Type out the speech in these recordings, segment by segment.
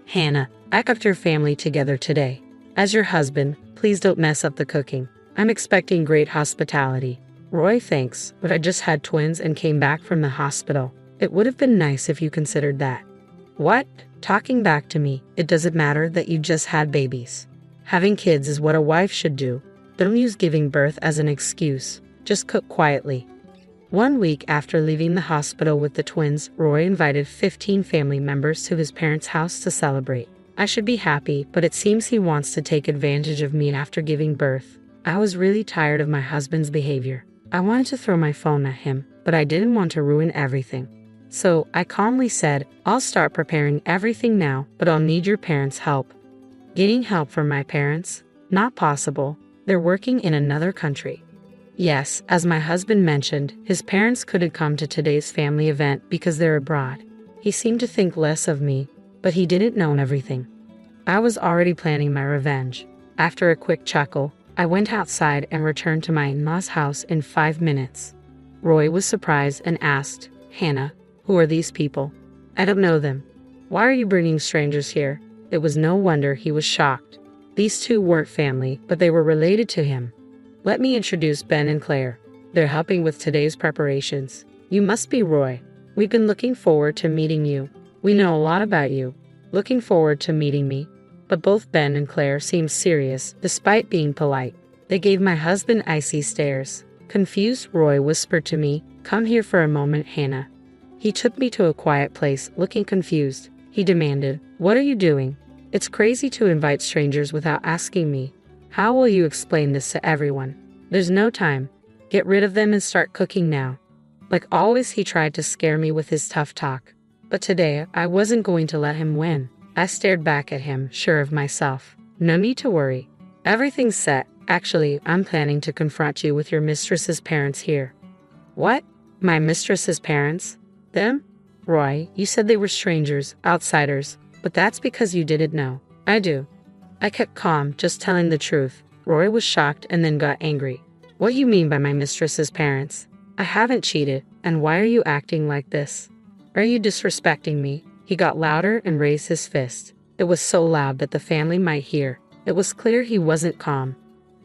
Hannah, I cooked your family together today. As your husband, please don't mess up the cooking. I'm expecting great hospitality. Roy, thanks, but I just had twins and came back from the hospital. It would have been nice if you considered that. What? Talking back to me, it doesn't matter that you just had babies. Having kids is what a wife should do. Don't use giving birth as an excuse. Just cook quietly. 1 week after leaving the hospital with the twins, Roy invited 15 family members to his parents' house to celebrate. I should be happy, but it seems he wants to take advantage of me after giving birth. I was really tired of my husband's behavior. I wanted to throw my phone at him, but I didn't want to ruin everything. So I calmly said, I'll start preparing everything now, but I'll need your parents' help. Getting help from my parents? Not possible. They're working in another country. Yes, as my husband mentioned, his parents couldn't come to today's family event because they're abroad. He seemed to think less of me, but he didn't know everything. I was already planning my revenge. After a quick chuckle, I went outside and returned to my in-laws' house in 5 minutes. Roy was surprised and asked, Hannah, who are these people? I don't know them. Why are you bringing strangers here? It was no wonder he was shocked. These two weren't family, but they were related to him. Let me introduce Ben and Claire. They're helping with today's preparations. You must be Roy. We've been looking forward to meeting you. We know a lot about you. Looking forward to meeting me. But both Ben and Claire seemed serious, despite being polite. They gave my husband icy stares. Confused, Roy whispered to me, Come here for a moment, Hannah. He took me to a quiet place, looking confused. He demanded, What are you doing? It's crazy to invite strangers without asking me. How will you explain this to everyone? There's no time. Get rid of them and start cooking now. Like always, he tried to scare me with his tough talk. But today, I wasn't going to let him win. I stared back at him, sure of myself. No need to worry. Everything's set. Actually, I'm planning to confront you with your mistress's parents here. What? My mistress's parents? Them? Roy, you said they were strangers, outsiders, but that's because you didn't know. I do. I kept calm, just telling the truth. Roy was shocked and then got angry. What you mean by my mistress's parents? I haven't cheated, and why are you acting like this? Are you disrespecting me? He got louder and raised his fist. It was so loud that the family might hear. It was clear he wasn't calm.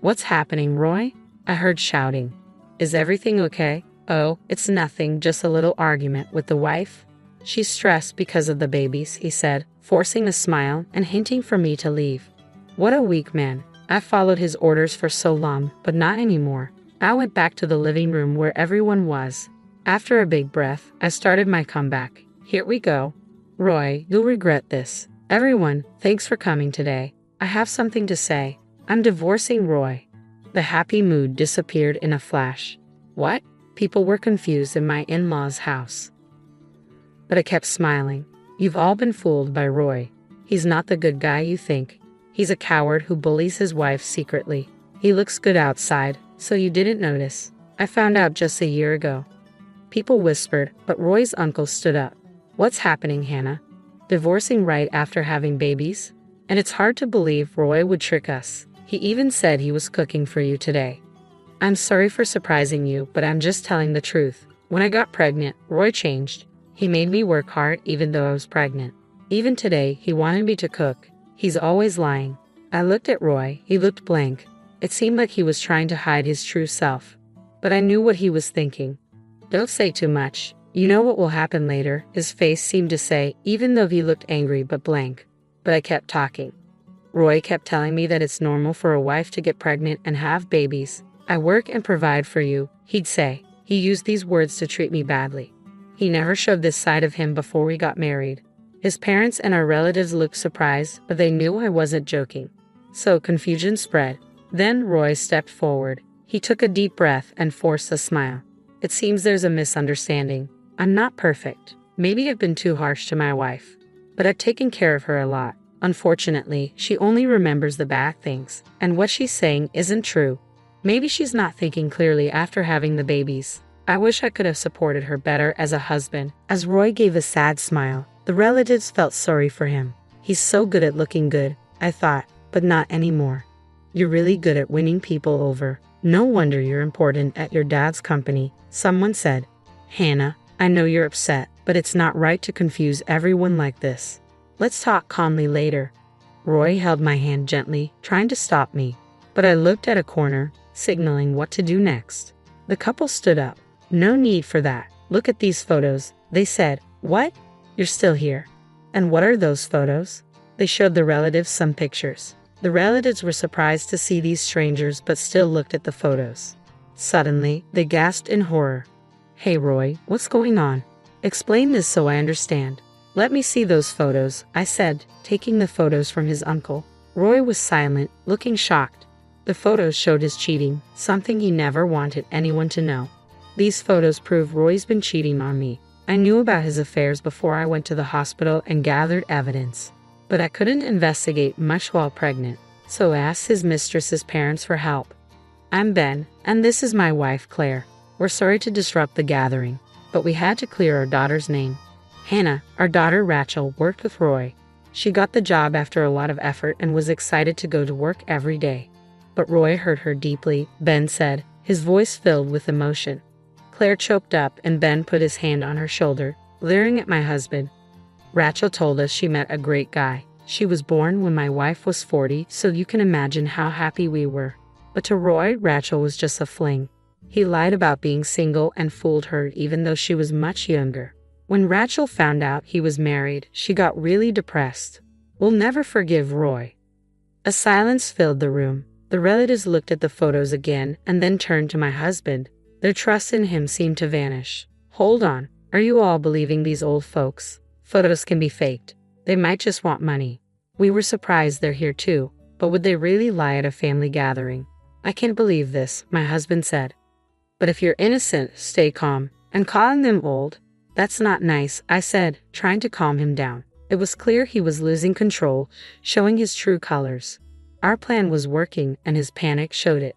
What's happening, Roy? I heard shouting. Is everything okay? Oh, it's nothing, just a little argument with the wife. She's stressed because of the babies, he said, forcing a smile and hinting for me to leave. What a weak man. I followed his orders for so long, but not anymore. I went back to the living room where everyone was. After a big breath, I started my comeback. Here we go. Roy, you'll regret this. Everyone, thanks for coming today. I have something to say. I'm divorcing Roy. The happy mood disappeared in a flash. What? People were confused in my in-laws' house. But I kept smiling. You've all been fooled by Roy. He's not the good guy you think. He's a coward who bullies his wife secretly. He looks good outside, so you didn't notice. I found out just a year ago. People whispered, but Roy's uncle stood up. What's happening, Hannah? Divorcing right after having babies? And it's hard to believe Roy would trick us. He even said he was cooking for you today. I'm sorry for surprising you, but I'm just telling the truth. When I got pregnant, Roy changed. He made me work hard even though I was pregnant. Even today, he wanted me to cook. He's always lying. I looked at Roy. He looked blank. It seemed like he was trying to hide his true self. But I knew what he was thinking. Don't say too much. You know what will happen later, his face seemed to say, even though he looked angry but blank. But I kept talking. Roy kept telling me that it's normal for a wife to get pregnant and have babies. I work and provide for you, he'd say. He used these words to treat me badly. He never showed this side of him before we got married. His parents and our relatives looked surprised, but they knew I wasn't joking. So confusion spread. Then Roy stepped forward. He took a deep breath and forced a smile. It seems there's a misunderstanding. I'm not perfect. Maybe I've been too harsh to my wife. But I've taken care of her a lot. Unfortunately, she only remembers the bad things, and what she's saying isn't true. Maybe she's not thinking clearly after having the babies. I wish I could have supported her better as a husband. As Roy gave a sad smile, the relatives felt sorry for him. He's so good at looking good, I thought, but not anymore. You're really good at winning people over. No wonder you're important at your dad's company, someone said. Hannah, I know you're upset, but it's not right to confuse everyone like this. Let's talk calmly later. Roy held my hand gently, trying to stop me, but I looked at a corner, signaling what to do next. The couple stood up. No need for that. Look at these photos, they said. What? You're still here. And what are those photos? They showed the relatives some pictures. The relatives were surprised to see these strangers but still looked at the photos. Suddenly, they gasped in horror. Hey Roy, what's going on? Explain this so I understand. Let me see those photos, I said, taking the photos from his uncle. Roy was silent, looking shocked. The photos showed his cheating, something he never wanted anyone to know. These photos prove Roy's been cheating on me. I knew about his affairs before I went to the hospital and gathered evidence. But I couldn't investigate much while pregnant, so I asked his mistress's parents for help. I'm Ben, and this is my wife Claire. We're sorry to disrupt the gathering, but we had to clear our daughter's name. Hannah, our daughter Rachel, worked with Roy. She got the job after a lot of effort and was excited to go to work every day. But Roy hurt her deeply, Ben said, his voice filled with emotion. Claire choked up and Ben put his hand on her shoulder, leering at my husband. Rachel told us she met a great guy. She was born when my wife was 40, so you can imagine how happy we were. But to Roy, Rachel was just a fling. He lied about being single and fooled her even though she was much younger. When Rachel found out he was married, she got really depressed. We'll never forgive Roy. A silence filled the room. The relatives looked at the photos again and then turned to my husband. Their trust in him seemed to vanish. Hold on, are you all believing these old folks? Photos can be faked. They might just want money. We were surprised they're here too, but would they really lie at a family gathering? I can't believe this, my husband said. But if you're innocent, stay calm. And calling them old? That's not nice, I said, trying to calm him down. It was clear he was losing control, showing his true colors. Our plan was working and his panic showed it.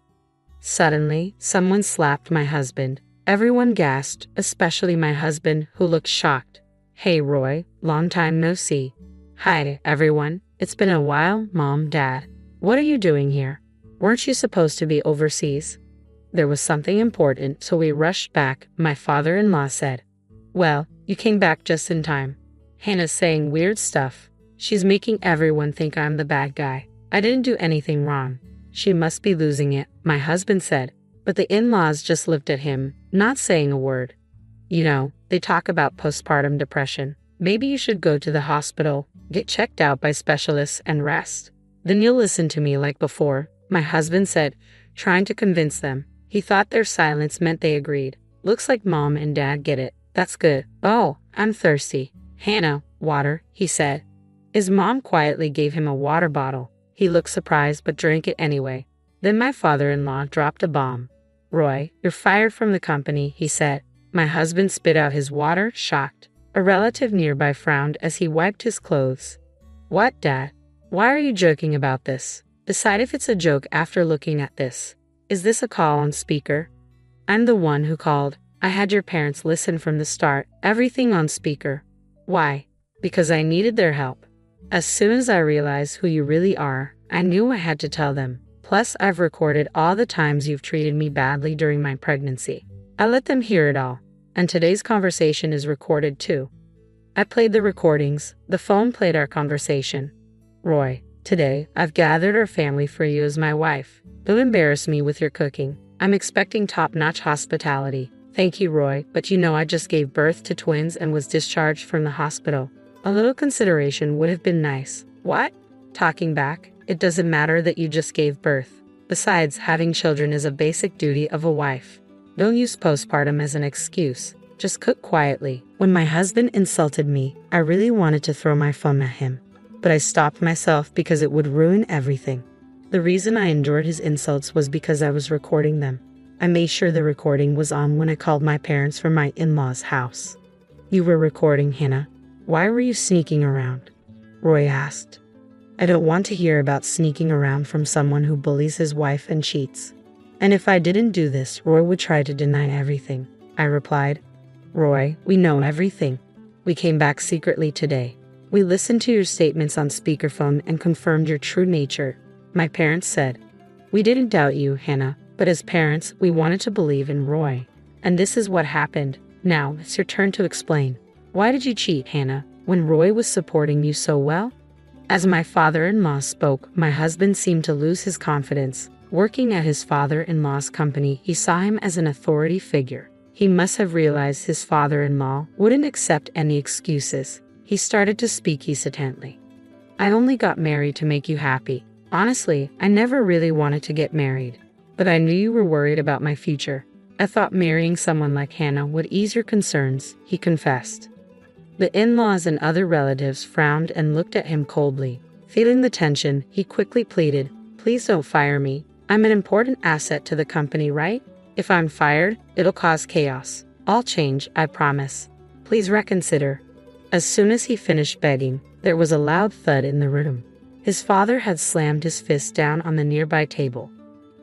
Suddenly, someone slapped my husband. Everyone gasped, especially my husband, who looked shocked. Hey Roy, long time no see. Hi everyone, it's been a while, Mom, Dad. What are you doing here? Weren't you supposed to be overseas? There was something important, so we rushed back, my father-in-law said. Well, you came back just in time. Hannah's saying weird stuff. She's making everyone think I'm the bad guy. I didn't do anything wrong. She must be losing it, my husband said. But the in-laws just looked at him, not saying a word. You know, they talk about postpartum depression. Maybe you should go to the hospital, get checked out by specialists, and rest. Then you'll listen to me like before, my husband said, trying to convince them. He thought their silence meant they agreed. Looks like Mom and Dad get it. That's good. Oh, I'm thirsty. Hannah, water, he said. His mom quietly gave him a water bottle. He looked surprised but drank it anyway. Then my father-in-law dropped a bomb. Roy, you're fired from the company, he said. My husband spit out his water, shocked. A relative nearby frowned as he wiped his clothes. What, Dad? Why are you joking about this? Decide if it's a joke after looking at this. Is this a call on speaker? I'm the one who called. I had your parents listen from the start, everything on speaker. Why? Because I needed their help. As soon as I realized who you really are, I knew I had to tell them. Plus, I've recorded all the times you've treated me badly during my pregnancy. I let them hear it all. And today's conversation is recorded too. I played the recordings. The phone played our conversation. Roy, today, I've gathered our family for you as my wife. Don't embarrass me with your cooking. I'm expecting top-notch hospitality. Thank you, Roy, but you know I just gave birth to twins and was discharged from the hospital. A little consideration would have been nice. What? Talking back, it doesn't matter that you just gave birth. Besides, having children is a basic duty of a wife. Don't use postpartum as an excuse. Just cook quietly. When my husband insulted me, I really wanted to throw my phone at him. But I stopped myself because it would ruin everything. The reason I endured his insults was because I was recording them. I made sure the recording was on when I called my parents from my in-laws' house. You were recording, Hannah. Why were you sneaking around? Roy asked. I don't want to hear about sneaking around from someone who bullies his wife and cheats. And if I didn't do this, Roy would try to deny everything. I replied, Roy, we know everything. We came back secretly today. We listened to your statements on speakerphone and confirmed your true nature. My parents said, we didn't doubt you, Hannah, but as parents, we wanted to believe in Roy. And this is what happened. Now, it's your turn to explain. Why did you cheat, Hannah? when Roy was supporting you so well? As my father-in-law spoke, my husband seemed to lose his confidence. Working at his father-in-law's company, he saw him as an authority figure. He must have realized his father-in-law wouldn't accept any excuses. He started to speak hesitantly. I only got married to make you happy. Honestly, I never really wanted to get married. But I knew you were worried about my future. I thought marrying someone like Hannah would ease your concerns, he confessed. The in-laws and other relatives frowned and looked at him coldly. Feeling the tension, he quickly pleaded, "Please don't fire me. I'm an important asset to the company, right? If I'm fired, it'll cause chaos. I'll change, I promise. Please reconsider." As soon as he finished begging, there was a loud thud in the room. His father had slammed his fist down on the nearby table.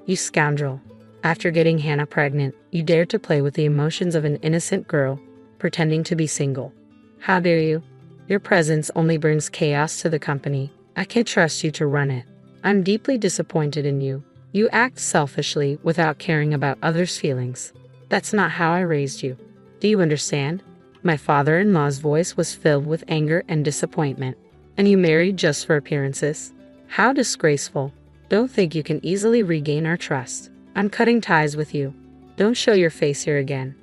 "You scoundrel. After getting Hannah pregnant, you dared to play with the emotions of an innocent girl, pretending to be single. How dare you? Your presence only brings chaos to the company. I can't trust you to run it. I'm deeply disappointed in you. You act selfishly without caring about others' feelings. That's not how I raised you. Do you understand?" My father-in-law's voice was filled with anger and disappointment. "And you married just for appearances? How disgraceful. Don't think you can easily regain our trust. I'm cutting ties with you. Don't show your face here again."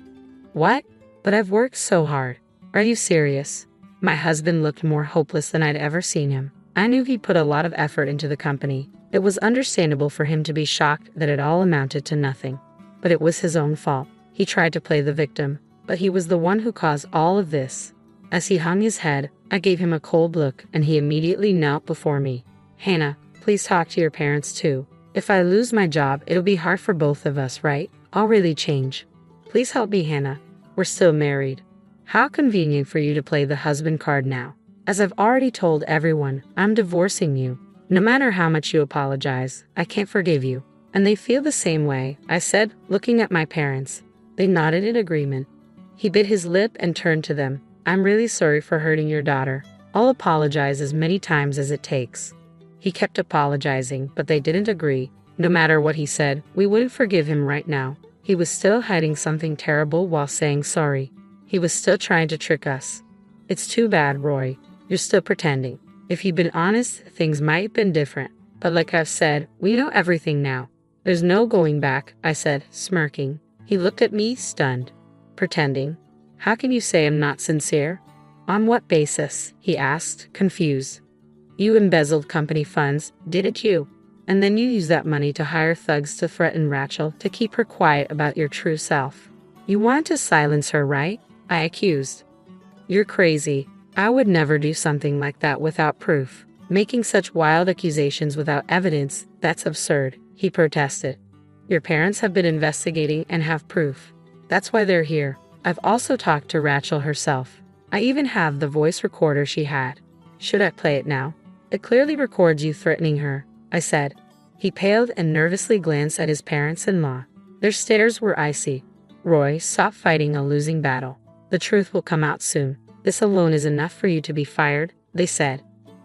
"What? But I've worked so hard. Are you serious?" My husband looked more hopeless than I'd ever seen him. I knew he'd put a lot of effort into the company. It was understandable for him to be shocked that it all amounted to nothing. But it was his own fault. He tried to play the victim, but he was the one who caused all of this. As he hung his head, I gave him a cold look and he immediately knelt before me. "Hannah, please talk to your parents too. If I lose my job, it'll be hard for both of us, right? I'll really change. Please help me, Hannah. We're still married." How convenient for you to play the husband card now. As I've already told everyone, I'm divorcing you. No matter how much you apologize, I can't forgive you. And they feel the same way, I said, looking at my parents. They nodded in agreement. He bit his lip and turned to them. "I'm really sorry for hurting your daughter. I'll apologize as many times as it takes." He kept apologizing, but they didn't agree. No matter what he said, we wouldn't forgive him right now. He was still hiding something terrible while saying sorry. He was still trying to trick us. "It's too bad, Roy. You're still pretending. If you'd been honest, things might have been different. But like I've said, we know everything now. There's no going back," I said, smirking. He looked at me, stunned. "Pretending? How can you say I'm not sincere?" "On what basis?" he asked, confused. "You embezzled company funds, didn't you? And then you used that money to hire thugs to threaten Rachel to keep her quiet about your true self. You wanted to silence her, right?" I accused. "You're crazy. I would never do something like that without proof. Making such wild accusations without evidence, that's absurd," he protested. "Your parents have been investigating and have proof. That's why they're here. I've also talked to Rachel herself. I even have the voice recorder she had. Should I play it now? It clearly records you threatening her," I said. He paled and nervously glanced at his parents-in-law. Their stares were icy. "Roy, stop fighting a losing battle. The truth will come out soon. This alone is enough for you to be fired," they said.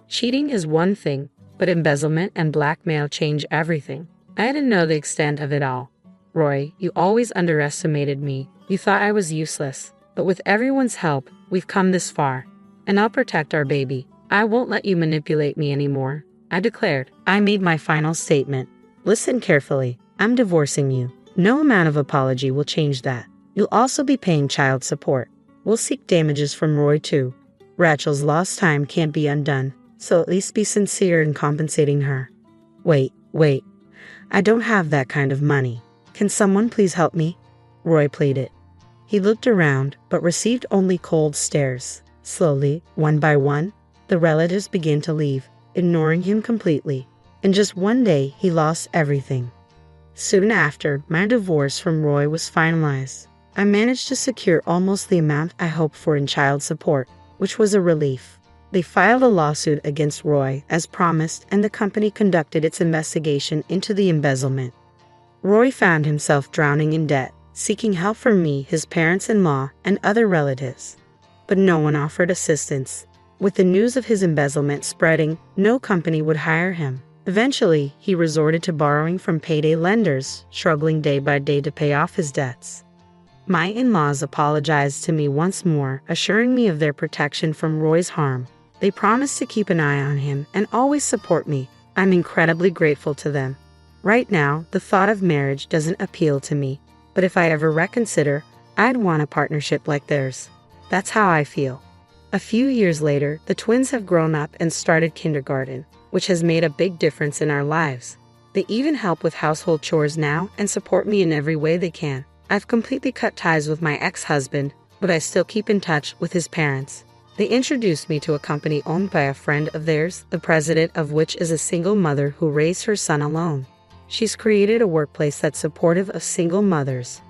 Cheating is one thing, but embezzlement and blackmail change everything. I didn't know the extent of it all. "Roy, you always underestimated me. You thought I was useless. But with everyone's help, we've come this far. And I'll protect our baby. I won't let you manipulate me anymore," I declared. I made my final statement. "Listen carefully. I'm divorcing you. No amount of apology will change that. You'll also be paying child support. We'll seek damages from Roy too. Rachel's lost time can't be undone, so at least be sincere in compensating her." Wait. I don't have that kind of money. Can someone please help me?" Roy pleaded. He looked around, but received only cold stares. Slowly, one by one, the relatives began to leave, ignoring him completely. In just one day, he lost everything. Soon after, my divorce from Roy was finalized. I managed to secure almost the amount I hoped for in child support, which was a relief. They filed a lawsuit against Roy as promised, and the company conducted its investigation into the embezzlement. Roy found himself drowning in debt, seeking help from me, his parents-in-law, and other relatives. But no one offered assistance. With the news of his embezzlement spreading, no company would hire him. Eventually, he resorted to borrowing from payday lenders, struggling day by day to pay off his debts. My in-laws apologized to me once more, assuring me of their protection from Roy's harm. They promised to keep an eye on him and always support me. I'm incredibly grateful to them. Right now, the thought of marriage doesn't appeal to me, but if I ever reconsider, I'd want a partnership like theirs. That's how I feel. A few years later, the twins have grown up and started kindergarten, which has made a big difference in our lives. They even help with household chores now and support me in every way they can. I've completely cut ties with my ex-husband, but I still keep in touch with his parents. They introduced me to a company owned by a friend of theirs, the president of which is a single mother who raised her son alone. She's created a workplace that's supportive of single mothers.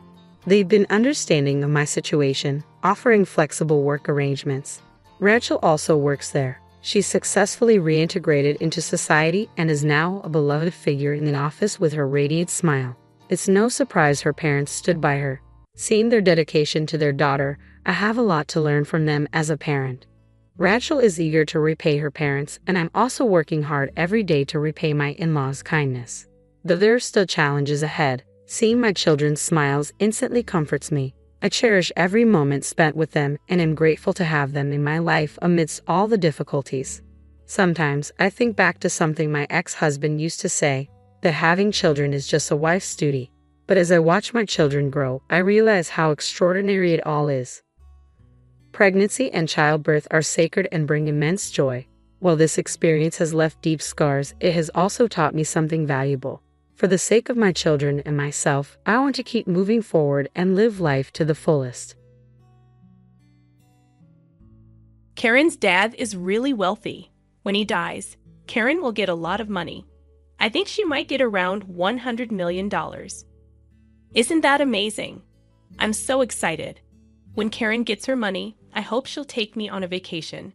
They've been understanding of my situation, offering flexible work arrangements. Rachel also works there. She's successfully reintegrated into society and is now a beloved figure in the office with her radiant smile. It's no surprise her parents stood by her. Seeing their dedication to their daughter, I have a lot to learn from them as a parent. Rachel is eager to repay her parents, and I'm also working hard every day to repay my in-laws' kindness. Though there are still challenges ahead, seeing my children's smiles instantly comforts me. I cherish every moment spent with them and am grateful to have them in my life amidst all the difficulties. Sometimes I think back to something my ex-husband used to say, that having children is just a wife's duty. But as I watch my children grow, I realize how extraordinary it all is. Pregnancy and childbirth are sacred and bring immense joy. While this experience has left deep scars, it has also taught me something valuable. For the sake of my children and myself, I want to keep moving forward and live life to the fullest. Karen's dad is really wealthy. When he dies, Karen will get a lot of money. I think she might get around $100 million. Isn't that amazing? I'm so excited. When Karen gets her money, I hope she'll take me on a vacation.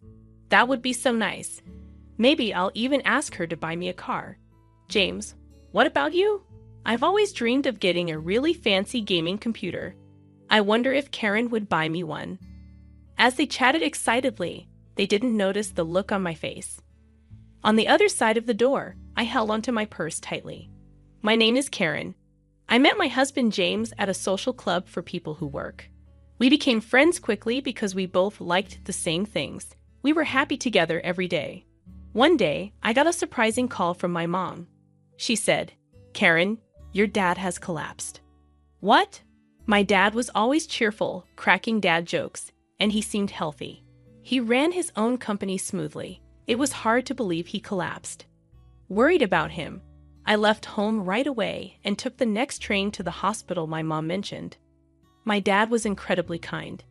That would be so nice. Maybe I'll even ask her to buy me a car. James, what about you? I've always dreamed of getting a really fancy gaming computer. I wonder if Karen would buy me one. As they chatted excitedly, they didn't notice the look on my face. On the other side of the door, I held onto my purse tightly. My name is Karen. I met my husband James at a social club for people who work. We became friends quickly because we both liked the same things. We were happy together every day. One day, I got a surprising call from my mom. She said, "Karen, your dad has collapsed." What? My dad was always cheerful, cracking dad jokes, and he seemed healthy. He ran his own company smoothly. It was hard to believe he collapsed. Worried about him, I left home right away and took the next train to the hospital my mom mentioned. My dad was incredibly kind.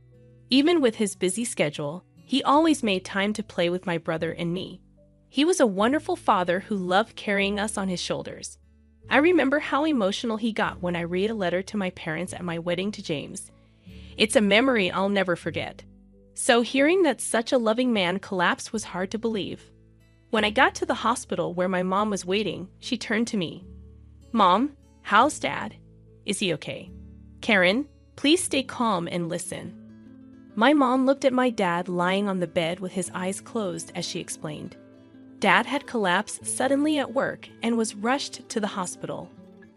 Even with his busy schedule, he always made time to play with my brother and me. He was a wonderful father who loved carrying us on his shoulders. I remember how emotional he got when I read a letter to my parents at my wedding to James. It's a memory I'll never forget. So hearing that such a loving man collapsed was hard to believe. When I got to the hospital where my mom was waiting, she turned to me. "Mom, how's Dad? Is he okay? Karen, please stay calm and listen." My mom looked at my dad lying on the bed with his eyes closed as she explained. Dad had collapsed suddenly at work and was rushed to the hospital.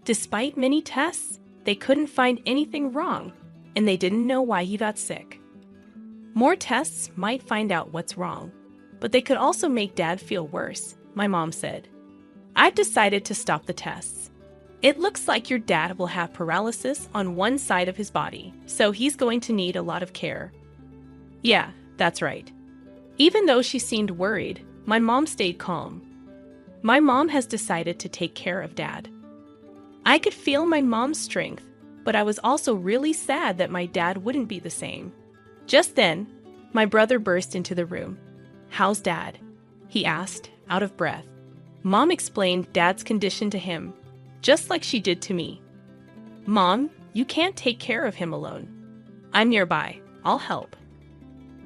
Despite many tests, they couldn't find anything wrong, and they didn't know why he got sick. More tests might find out what's wrong, but they could also make Dad feel worse, my mom said. I've decided to stop the tests. It looks like your dad will have paralysis on one side of his body, so he's going to need a lot of care. Yeah, that's right. Even though she seemed worried, my mom stayed calm. My mom has decided to take care of Dad. I could feel my mom's strength, but I was also really sad that my dad wouldn't be the same. Just then, my brother burst into the room. "How's Dad?" he asked, out of breath. Mom explained Dad's condition to him, just like she did to me. "Mom, you can't take care of him alone. I'm nearby. I'll help."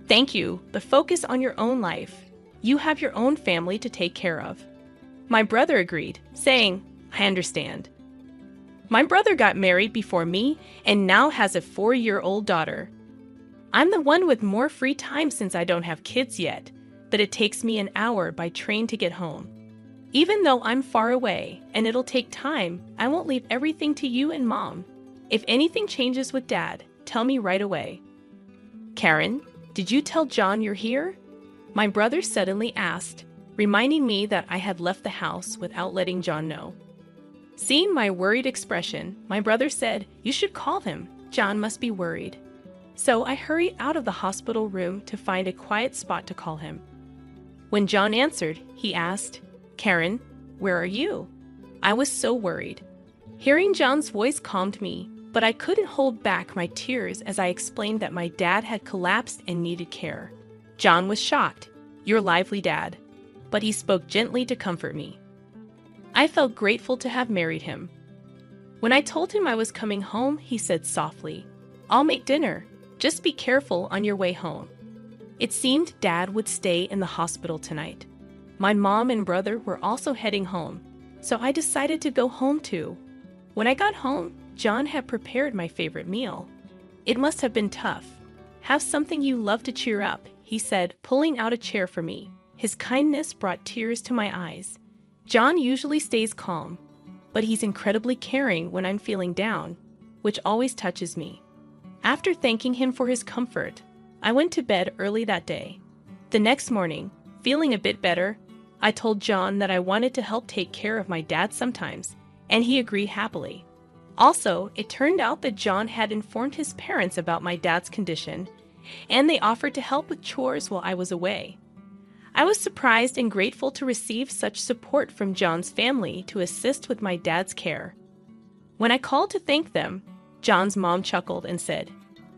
"Thank you, but focus on your own life. You have your own family to take care of." My brother agreed, saying, "I understand." My brother got married before me and now has a 4-year-old daughter. I'm the one with more free time since I don't have kids yet, but it takes me an hour by train to get home. Even though I'm far away and it'll take time, I won't leave everything to you and Mom. If anything changes with Dad, tell me right away." "Karen, did you tell John you're here?" my brother suddenly asked, reminding me that I had left the house without letting John know. Seeing my worried expression, my brother said, "You should call him. John must be worried." So I hurried out of the hospital room to find a quiet spot to call him. When John answered, he asked, "Karen, where are you?" I was so worried. Hearing John's voice calmed me, but I couldn't hold back my tears as I explained that my dad had collapsed and needed care. John was shocked. "Your lively dad." But he spoke gently to comfort me. I felt grateful to have married him. When I told him I was coming home, he said softly, "I'll make dinner. Just be careful on your way home." It seemed Dad would stay in the hospital tonight. My mom and brother were also heading home, so I decided to go home too. When I got home, John had prepared my favorite meal. It must have been tough. "Have something you love to cheer up," he said, pulling out a chair for me. His kindness brought tears to my eyes. John usually stays calm, but he's incredibly caring when I'm feeling down, which always touches me. After thanking him for his comfort, I went to bed early that day. The next morning, feeling a bit better, I told John that I wanted to help take care of my dad sometimes, and he agreed happily. Also, it turned out that John had informed his parents about my dad's condition, and they offered to help with chores while I was away. I was surprised and grateful to receive such support from John's family to assist with my dad's care. When I called to thank them, John's mom chuckled and said,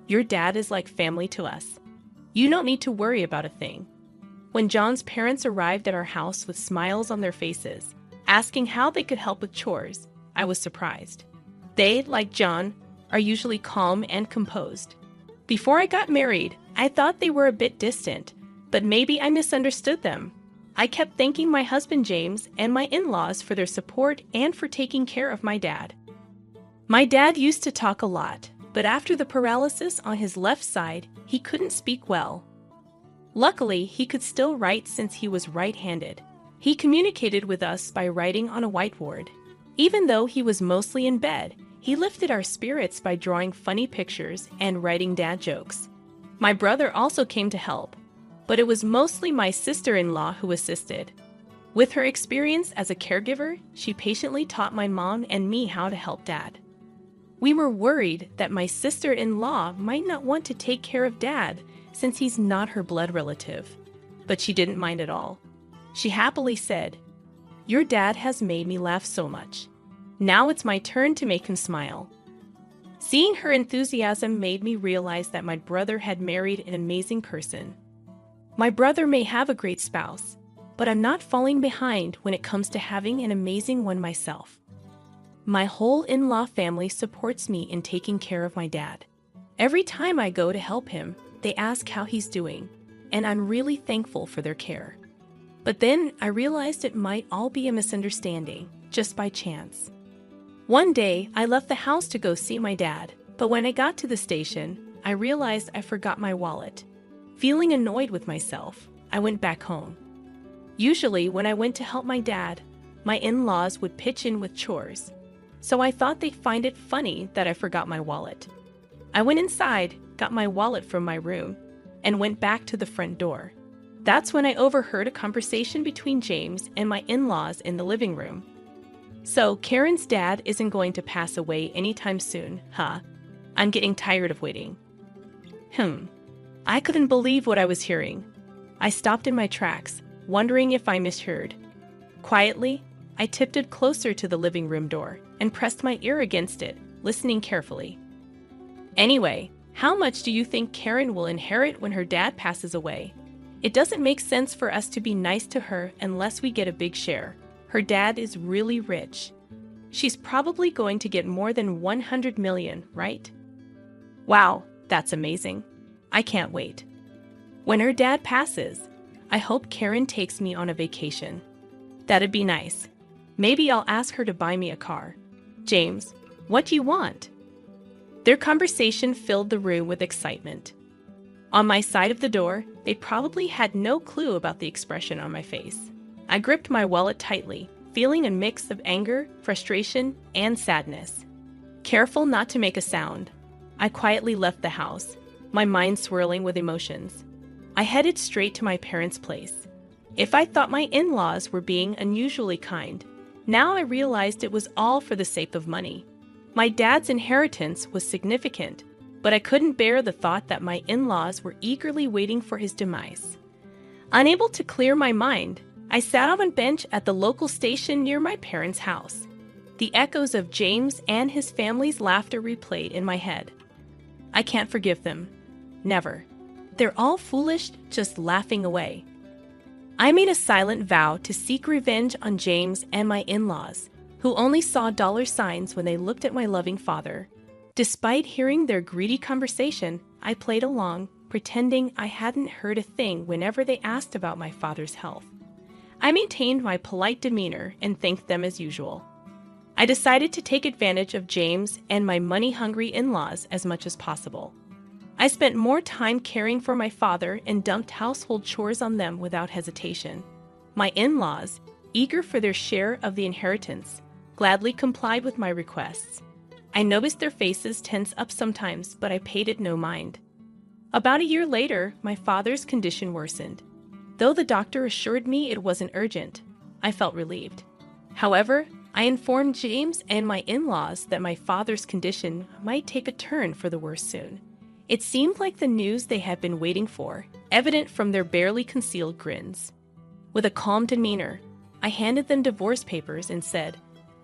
"Your dad is like family to us. You don't need to worry about a thing." When John's parents arrived at our house with smiles on their faces, asking how they could help with chores, I was surprised. They, like John, are usually calm and composed. Before I got married, I thought they were a bit distant, but maybe I misunderstood them. I kept thanking my husband James and my in-laws for their support and for taking care of my dad. My dad used to talk a lot, but after the paralysis on his left side, he couldn't speak well. Luckily, he could still write since he was right-handed. He communicated with us by writing on a whiteboard. Even though he was mostly in bed, he lifted our spirits by drawing funny pictures and writing dad jokes. My brother also came to help, but it was mostly my sister-in-law who assisted. With her experience as a caregiver, she patiently taught my mom and me how to help Dad. We were worried that my sister-in-law might not want to take care of Dad since he's not her blood relative, but she didn't mind at all. She happily said, "Your dad has made me laugh so much. Now it's my turn to make him smile." Seeing her enthusiasm made me realize that my brother had married an amazing person. My brother may have a great spouse, but I'm not falling behind when it comes to having an amazing one myself. My whole in-law family supports me in taking care of my dad. Every time I go to help him, they ask how he's doing, and I'm really thankful for their care. But then I realized it might all be a misunderstanding, just by chance. One day, I left the house to go see my dad, but when I got to the station, I realized I forgot my wallet. Feeling annoyed with myself, I went back home. Usually, when I went to help my dad, my in-laws would pitch in with chores, so I thought they'd find it funny that I forgot my wallet. I went inside, got my wallet from my room, and went back to the front door. That's when I overheard a conversation between James and my in-laws in the living room. "So, Karen's dad isn't going to pass away anytime soon, huh? I'm getting tired of waiting." I couldn't believe what I was hearing. I stopped in my tracks, wondering if I misheard. Quietly, I tiptoed closer to the living room door and pressed my ear against it, listening carefully. "Anyway, how much do you think Karen will inherit when her dad passes away? It doesn't make sense for us to be nice to her unless we get a big share. Her dad is really rich. She's probably going to get more than 100 million, right?" Wow, that's amazing. I can't wait. When her dad passes, I hope Karen takes me on a vacation. That'd be nice. Maybe I'll ask her to buy me a car. "James, what do you want?" Their conversation filled the room with excitement. On my side of the door, they probably had no clue about the expression on my face. I gripped my wallet tightly, feeling a mix of anger, frustration, and sadness. Careful not to make a sound, I quietly left the house, my mind swirling with emotions. I headed straight to my parents' place. If I thought my in-laws were being unusually kind, now I realized it was all for the sake of money. My dad's inheritance was significant, but I couldn't bear the thought that my in-laws were eagerly waiting for his demise. Unable to clear my mind, I sat on a bench at the local station near my parents' house. The echoes of James and his family's laughter replayed in my head. I can't forgive them. Never. They're all foolish, just laughing away. I made a silent vow to seek revenge on James and my in-laws, who only saw dollar signs when they looked at my loving father. Despite hearing their greedy conversation, I played along, pretending I hadn't heard a thing whenever they asked about my father's health. I maintained my polite demeanor and thanked them as usual. I decided to take advantage of James and my money-hungry in-laws as much as possible. I spent more time caring for my father and dumped household chores on them without hesitation. My in-laws, eager for their share of the inheritance, gladly complied with my requests. I noticed their faces tense up sometimes, but I paid it no mind. About a year later, my father's condition worsened. Though the doctor assured me it wasn't urgent, I felt relieved. However, I informed James and my in-laws that my father's condition might take a turn for the worse soon. It seemed like the news they had been waiting for, evident from their barely concealed grins. With a calm demeanor, I handed them divorce papers and said,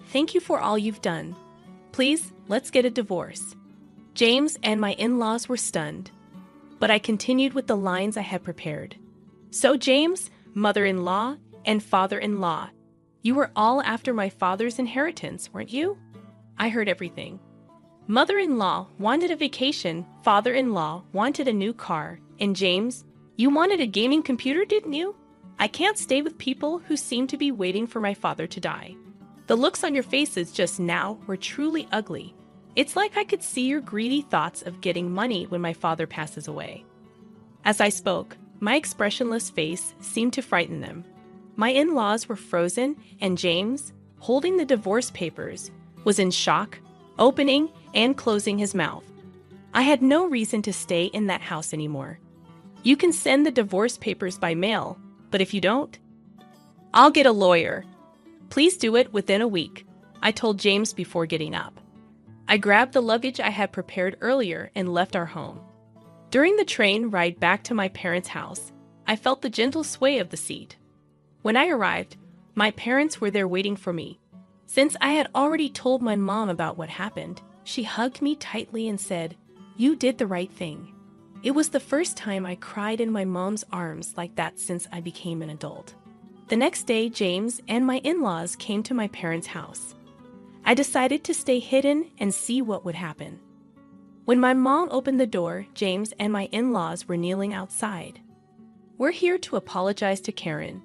"Thank you for all you've done. Please, let's get a divorce." James and my in-laws were stunned, but I continued with the lines I had prepared. "So James, mother-in-law, and father-in-law, you were all after my father's inheritance, weren't you?" I heard everything. Mother-in-law wanted a vacation, father-in-law wanted a new car, and James, you wanted a gaming computer, didn't you? I can't stay with people who seem to be waiting for my father to die. The looks on your faces just now were truly ugly. It's like I could see your greedy thoughts of getting money when my father passes away. As I spoke, my expressionless face seemed to frighten them. My in-laws were frozen, and James, holding the divorce papers, was in shock, opening and closing his mouth. I had no reason to stay in that house anymore. "You can send the divorce papers by mail, but if you don't, I'll get a lawyer. Please do it within a week," I told James before getting up. I grabbed the luggage I had prepared earlier and left our home. During the train ride back to my parents' house, I felt the gentle sway of the seat. When I arrived, my parents were there waiting for me. Since I had already told my mom about what happened, she hugged me tightly and said, "You did the right thing." It was the first time I cried in my mom's arms like that since I became an adult. The next day, James and my in-laws came to my parents' house. I decided to stay hidden and see what would happen. When my mom opened the door, James and my in-laws were kneeling outside. "We're here to apologize to Karen.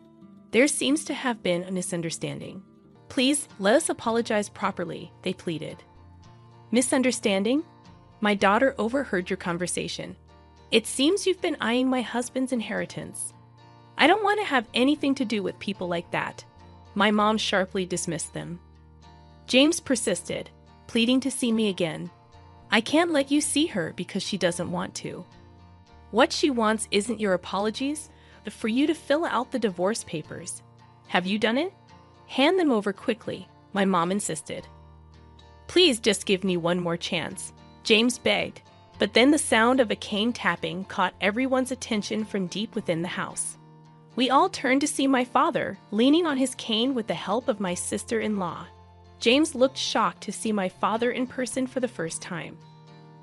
There seems to have been a misunderstanding. Please, let us apologize properly," they pleaded. "Misunderstanding? My daughter overheard your conversation. It seems you've been eyeing my husband's inheritance. I don't want to have anything to do with people like that." My mom sharply dismissed them. James persisted, pleading to see me again. "I can't let you see her because she doesn't want to. What she wants isn't your apologies, but for you to fill out the divorce papers. Have you done it? Hand them over quickly," my mom insisted. "Please just give me one more chance," James begged, but then the sound of a cane tapping caught everyone's attention from deep within the house. We all turned to see my father, leaning on his cane with the help of my sister-in-law. James looked shocked to see my father in person for the first time.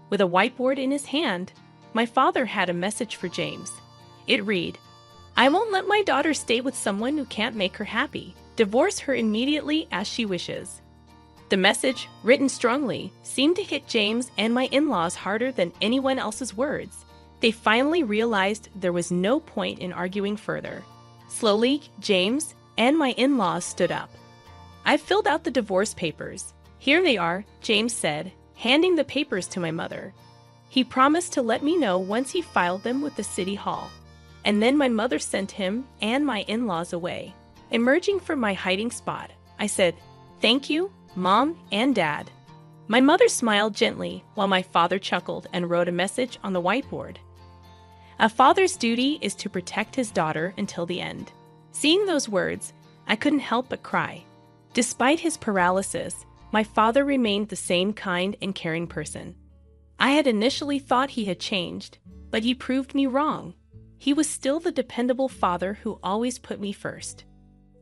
With a whiteboard in his hand, my father had a message for James. It read, "I won't let my daughter stay with someone who can't make her happy. Divorce her immediately as she wishes." The message, written strongly, seemed to hit James and my in-laws harder than anyone else's words. They finally realized there was no point in arguing further. Slowly, James and my in-laws stood up. "I filled out the divorce papers. Here they are," James said, handing the papers to my mother. He promised to let me know once he filed them with the city hall. And then my mother sent him and my in-laws away. Emerging from my hiding spot, I said, "Thank you, Mom and Dad." My mother smiled gently while my father chuckled and wrote a message on the whiteboard. A father's duty is to protect his daughter until the end. Seeing those words, I couldn't help but cry. Despite his paralysis, my father remained the same kind and caring person. I had initially thought he had changed, but he proved me wrong. He was still the dependable father who always put me first.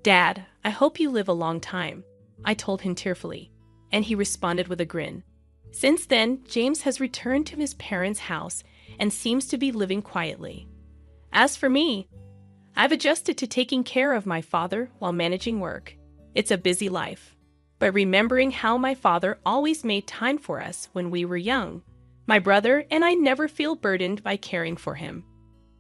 "Dad, I hope you live a long time," I told him tearfully, and he responded with a grin. Since then, James has returned to his parents' house and seems to be living quietly. As for me, I've adjusted to taking care of my father while managing work. It's a busy life. But remembering how my father always made time for us when we were young, my brother and I never feel burdened by caring for him.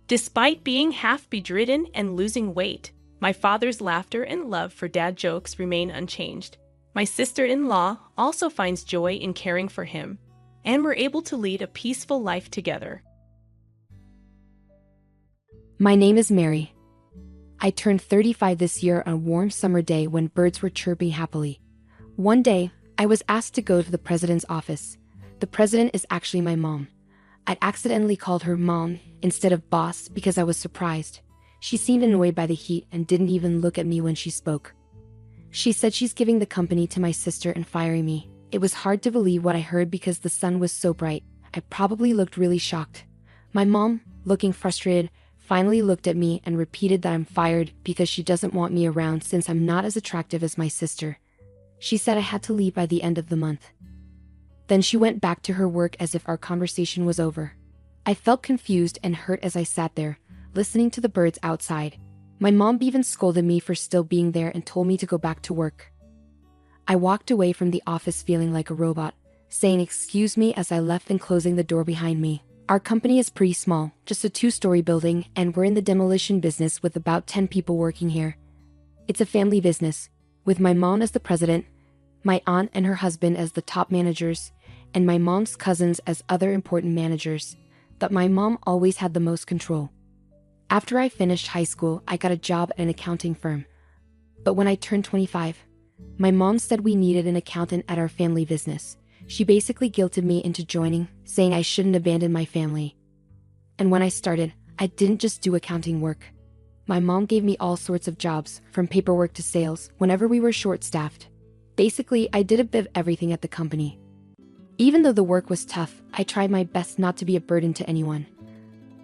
Despite being half bedridden and losing weight, my father's laughter and love for dad jokes remain unchanged. My sister-in-law also finds joy in caring for him, and we're able to lead a peaceful life together. My name is Mary. I turned 35 this year on a warm summer day when birds were chirping happily. One day, I was asked to go to the president's office. The president is actually my mom. I'd accidentally called her mom instead of boss because I was surprised. She seemed annoyed by the heat and didn't even look at me when she spoke. She said she's giving the company to my sister and firing me. It was hard to believe what I heard because the sun was so bright. I probably looked really shocked. My mom, looking frustrated, finally looked at me and repeated that I'm fired because she doesn't want me around since I'm not as attractive as my sister. She said I had to leave by the end of the month. Then she went back to her work as if our conversation was over. I felt confused and hurt as I sat there, listening to the birds outside. My mom even scolded me for still being there and told me to go back to work. I walked away from the office feeling like a robot, saying excuse me as I left and closing the door behind me. Our company is pretty small, just a 2-story building, and we're in the demolition business with about 10 people working here. It's a family business, with my mom as the president, my aunt and her husband as the top managers, and my mom's cousins as other important managers, but my mom always had the most control. After I finished high school, I got a job at an accounting firm. But when I turned 25, my mom said we needed an accountant at our family business. She basically guilted me into joining, saying I shouldn't abandon my family. And when I started, I didn't just do accounting work. My mom gave me all sorts of jobs, from paperwork to sales, whenever we were short-staffed. Basically, I did a bit of everything at the company. Even though the work was tough, I tried my best not to be a burden to anyone.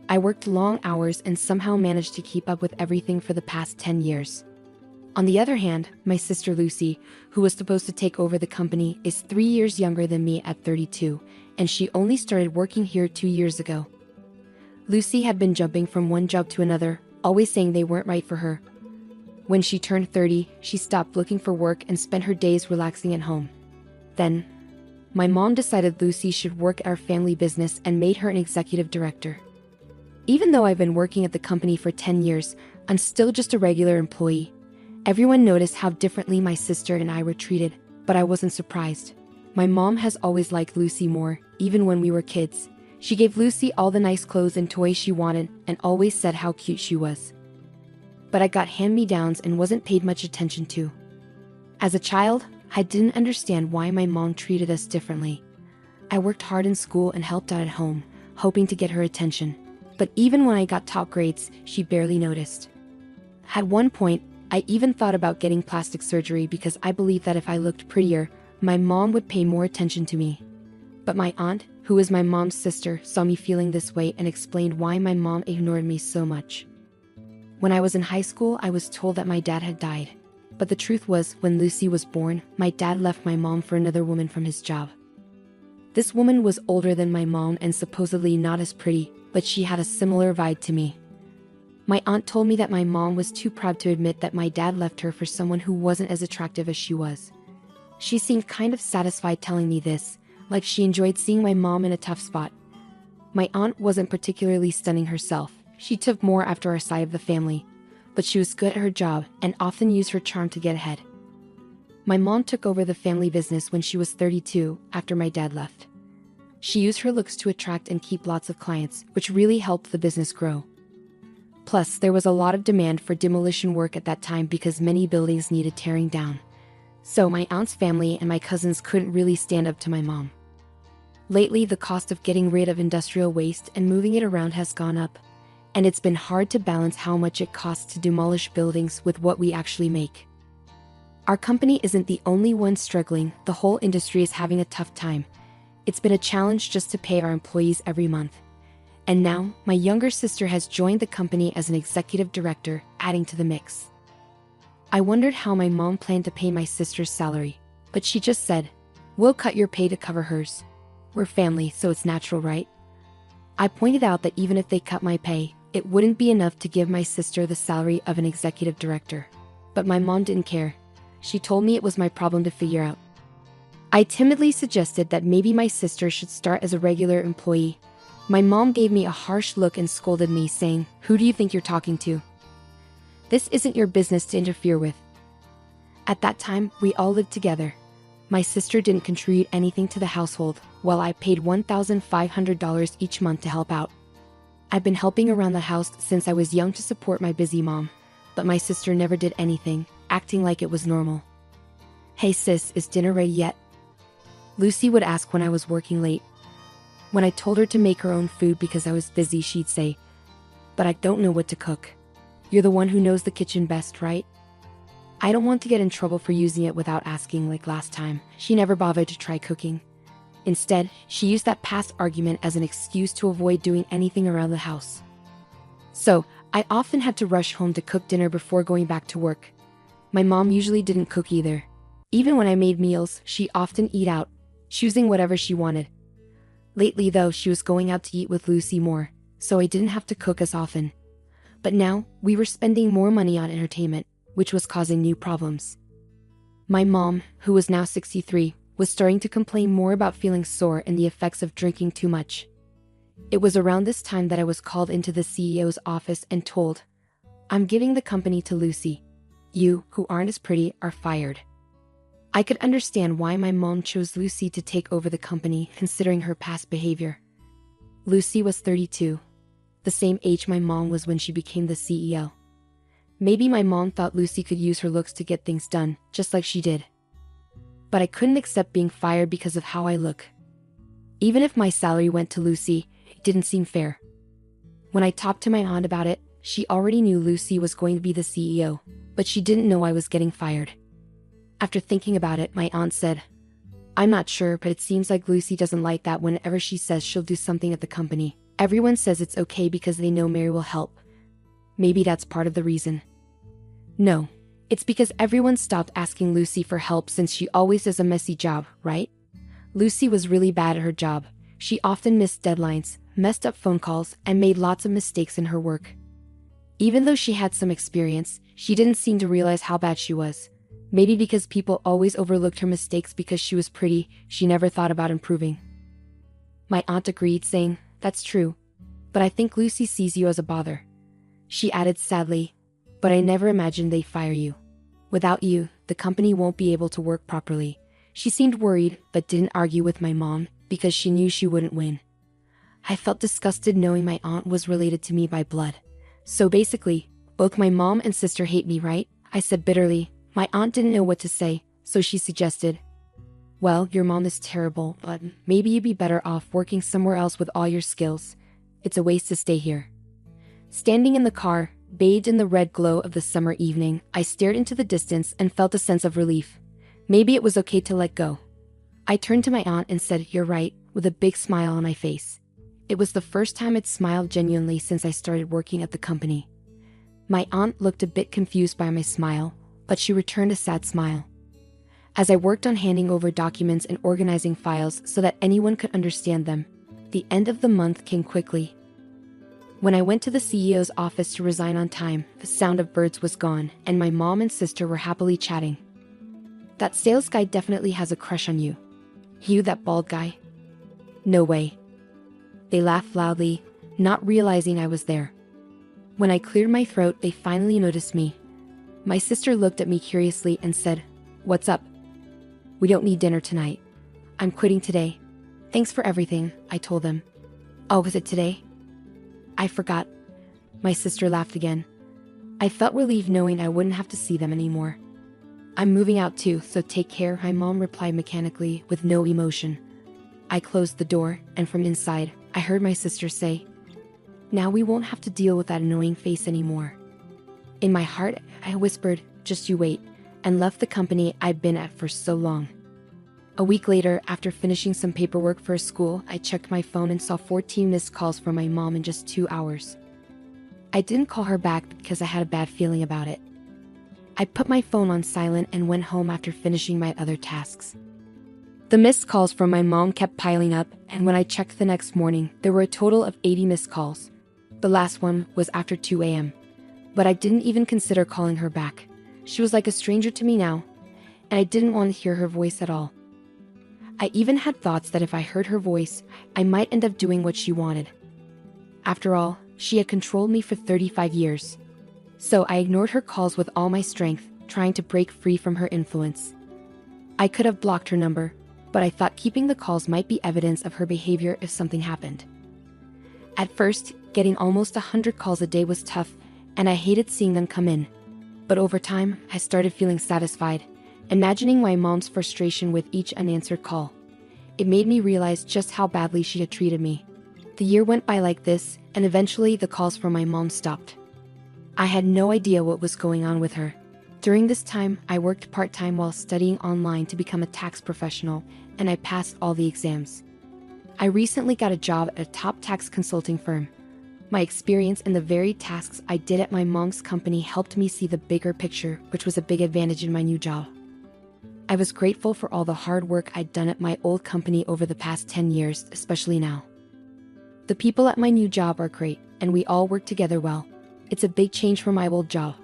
I worked long hours and somehow managed to keep up with everything for the past 10 years. On the other hand, my sister Lucy, who was supposed to take over the company, is 3 years younger than me at 32, and she only started working here 2 years ago. Lucy had been jumping from one job to another, always saying they weren't right for her. When she turned 30, she stopped looking for work and spent her days relaxing at home. Then, my mom decided Lucy should work at our family business and made her an executive director. Even though I've been working at the company for 10 years, I'm still just a regular employee. Everyone noticed how differently my sister and I were treated, but I wasn't surprised. My mom has always liked Lucy more, even when we were kids. She gave Lucy all the nice clothes and toys she wanted and always said how cute she was. But I got hand-me-downs and wasn't paid much attention to. As a child, I didn't understand why my mom treated us differently. I worked hard in school and helped out at home, hoping to get her attention. But even when I got top grades, she barely noticed. At one point, I even thought about getting plastic surgery because I believed that if I looked prettier, my mom would pay more attention to me. But my aunt, who is my mom's sister, saw me feeling this way and explained why my mom ignored me so much. When I was in high school, I was told that my dad had died. But the truth was, when Lucy was born, my dad left my mom for another woman from his job. This woman was older than my mom and supposedly not as pretty, but she had a similar vibe to me. My aunt told me that my mom was too proud to admit that my dad left her for someone who wasn't as attractive as she was. She seemed kind of satisfied telling me this, like she enjoyed seeing my mom in a tough spot. My aunt wasn't particularly stunning herself. She took more after our side of the family, but she was good at her job and often used her charm to get ahead. My mom took over the family business when she was 32, after my dad left. She used her looks to attract and keep lots of clients, which really helped the business grow. Plus, there was a lot of demand for demolition work at that time because many buildings needed tearing down. So my aunt's family and my cousins couldn't really stand up to my mom. Lately, the cost of getting rid of industrial waste and moving it around has gone up, and it's been hard to balance how much it costs to demolish buildings with what we actually make. Our company isn't the only one struggling, the whole industry is having a tough time. It's been a challenge just to pay our employees every month. And now, my younger sister has joined the company as an executive director, adding to the mix. I wondered how my mom planned to pay my sister's salary, but she just said, "We'll cut your pay to cover hers. We're family, so it's natural, right?" I pointed out that even if they cut my pay, it wouldn't be enough to give my sister the salary of an executive director. But my mom didn't care. She told me it was my problem to figure out. I timidly suggested that maybe my sister should start as a regular employee. My mom gave me a harsh look and scolded me, saying, "Who do you think you're talking to? This isn't your business to interfere with." At that time, we all lived together. My sister didn't contribute anything to the household, while I paid $1,500 each month to help out. I've been helping around the house since I was young to support my busy mom, but my sister never did anything, acting like it was normal. "Hey sis, is dinner ready yet?" Lucy would ask when I was working late. When I told her to make her own food because I was busy, she'd say, "But I don't know what to cook. You're the one who knows the kitchen best, right?" I don't want to get in trouble for using it without asking like last time. She never bothered to try cooking. Instead, she used that past argument as an excuse to avoid doing anything around the house. So, I often had to rush home to cook dinner before going back to work. My mom usually didn't cook either. Even when I made meals, she often eat out, choosing whatever she wanted. Lately though, she was going out to eat with Lucy more, so I didn't have to cook as often. But now, we were spending more money on entertainment, which was causing new problems. My mom, who was now 63, was starting to complain more about feeling sore and the effects of drinking too much. It was around this time that I was called into the CEO's office and told, "I'm giving the company to Lucy. You, who aren't as pretty, are fired." I could understand why my mom chose Lucy to take over the company, considering her past behavior. Lucy was 32, the same age my mom was when she became the CEO. Maybe my mom thought Lucy could use her looks to get things done, just like she did. But I couldn't accept being fired because of how I look. Even if my salary went to Lucy, it didn't seem fair. When I talked to my aunt about it, she already knew Lucy was going to be the CEO, but she didn't know I was getting fired. After thinking about it, my aunt said, "I'm not sure, but it seems like Lucy doesn't like that whenever she says she'll do something at the company. Everyone says it's okay because they know Mary will help. Maybe that's part of the reason." No, it's because everyone stopped asking Lucy for help since she always does a messy job, right? Lucy was really bad at her job. She often missed deadlines, messed up phone calls, and made lots of mistakes in her work. Even though she had some experience, she didn't seem to realize how bad she was. Maybe because people always overlooked her mistakes because she was pretty, she never thought about improving. My aunt agreed, saying, "That's true. But I think Lucy sees you as a bother." She added sadly, "But I never imagined they'd fire you. Without you, the company won't be able to work properly." She seemed worried, but didn't argue with my mom because she knew she wouldn't win. I felt disgusted knowing my aunt was related to me by blood. "So basically, both my mom and sister hate me, right?" I said bitterly. My aunt didn't know what to say, so she suggested, "Well, your mom is terrible, but maybe you'd be better off working somewhere else with all your skills. It's a waste to stay here." Standing in the car, bathed in the red glow of the summer evening, I stared into the distance and felt a sense of relief. Maybe it was okay to let go. I turned to my aunt and said, "You're right," with a big smile on my face. It was the first time I'd smiled genuinely since I started working at the company. My aunt looked a bit confused by my smile, but she returned a sad smile. As I worked on handing over documents and organizing files so that anyone could understand them, the end of the month came quickly. When I went to the CEO's office to resign on time, the sound of birds was gone, and my mom and sister were happily chatting. "That sales guy definitely has a crush on you." "You, that bald guy?" "No way." They laughed loudly, not realizing I was there. When I cleared my throat, they finally noticed me. My sister looked at me curiously and said, "What's up?" "We don't need dinner tonight. I'm quitting today." "Thanks for everything," I told them. "Oh, was it today?" "I forgot." My sister laughed again. I felt relieved knowing I wouldn't have to see them anymore. I'm moving out too, so take care, my mom replied mechanically with no emotion. I closed the door, and from inside, I heard my sister say, "Now we won't have to deal with that annoying face anymore." In my heart, I whispered, "Just you wait," and left the company I'd been at for so long. A week later, after finishing some paperwork for school, I checked my phone and saw 14 missed calls from my mom in just 2 hours. I didn't call her back because I had a bad feeling about it. I put my phone on silent and went home after finishing my other tasks. The missed calls from my mom kept piling up, and when I checked the next morning, there were a total of 80 missed calls. The last one was after 2 a.m. But I didn't even consider calling her back. She was like a stranger to me now, and I didn't want to hear her voice at all. I even had thoughts that if I heard her voice, I might end up doing what she wanted. After all, she had controlled me for 35 years. So I ignored her calls with all my strength, trying to break free from her influence. I could have blocked her number, but I thought keeping the calls might be evidence of her behavior if something happened. At first, getting almost 100 calls a day was tough, and I hated seeing them come in. But over time, I started feeling satisfied, imagining my mom's frustration with each unanswered call. It made me realize just how badly she had treated me. The year went by like this, and eventually the calls from my mom stopped. I had no idea what was going on with her. During this time, I worked part-time while studying online to become a tax professional, and I passed all the exams. I recently got a job at a top tax consulting firm. My experience in the very tasks I did at my mom's company helped me see the bigger picture, which was a big advantage in my new job. I was grateful for all the hard work I'd done at my old company over the past 10 years, especially now. The people at my new job are great, and we all work together well. It's a big change from my old job.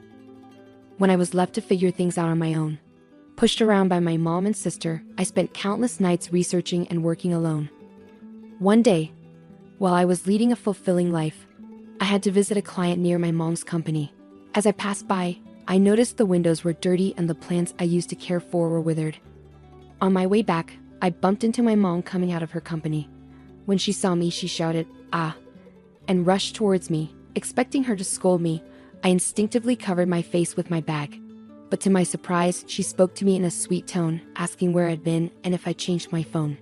When I was left to figure things out on my own, pushed around by my mom and sister, I spent countless nights researching and working alone. One day, while I was leading a fulfilling life, I had to visit a client near my mom's company. As I passed by, I noticed the windows were dirty and the plants I used to care for were withered. On my way back, I bumped into my mom coming out of her company. When she saw me, she shouted, "Ah," and rushed towards me. Expecting her to scold me, I instinctively covered my face with my bag. But to my surprise, she spoke to me in a sweet tone, asking where I'd been and if I changed my phone.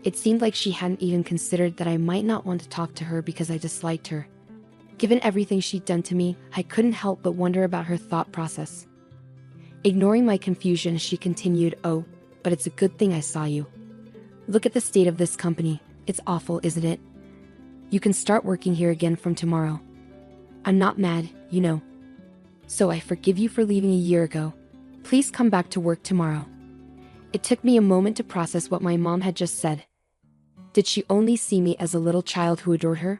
It seemed like she hadn't even considered that I might not want to talk to her because I disliked her. Given everything she'd done to me, I couldn't help but wonder about her thought process. Ignoring my confusion, she continued, "Oh, but it's a good thing I saw you. Look at the state of this company. It's awful, isn't it? You can start working here again from tomorrow. I'm not mad, you know. So I forgive you for leaving a year ago. Please come back to work tomorrow." It took me a moment to process what my mom had just said. Did she only see me as a little child who adored her?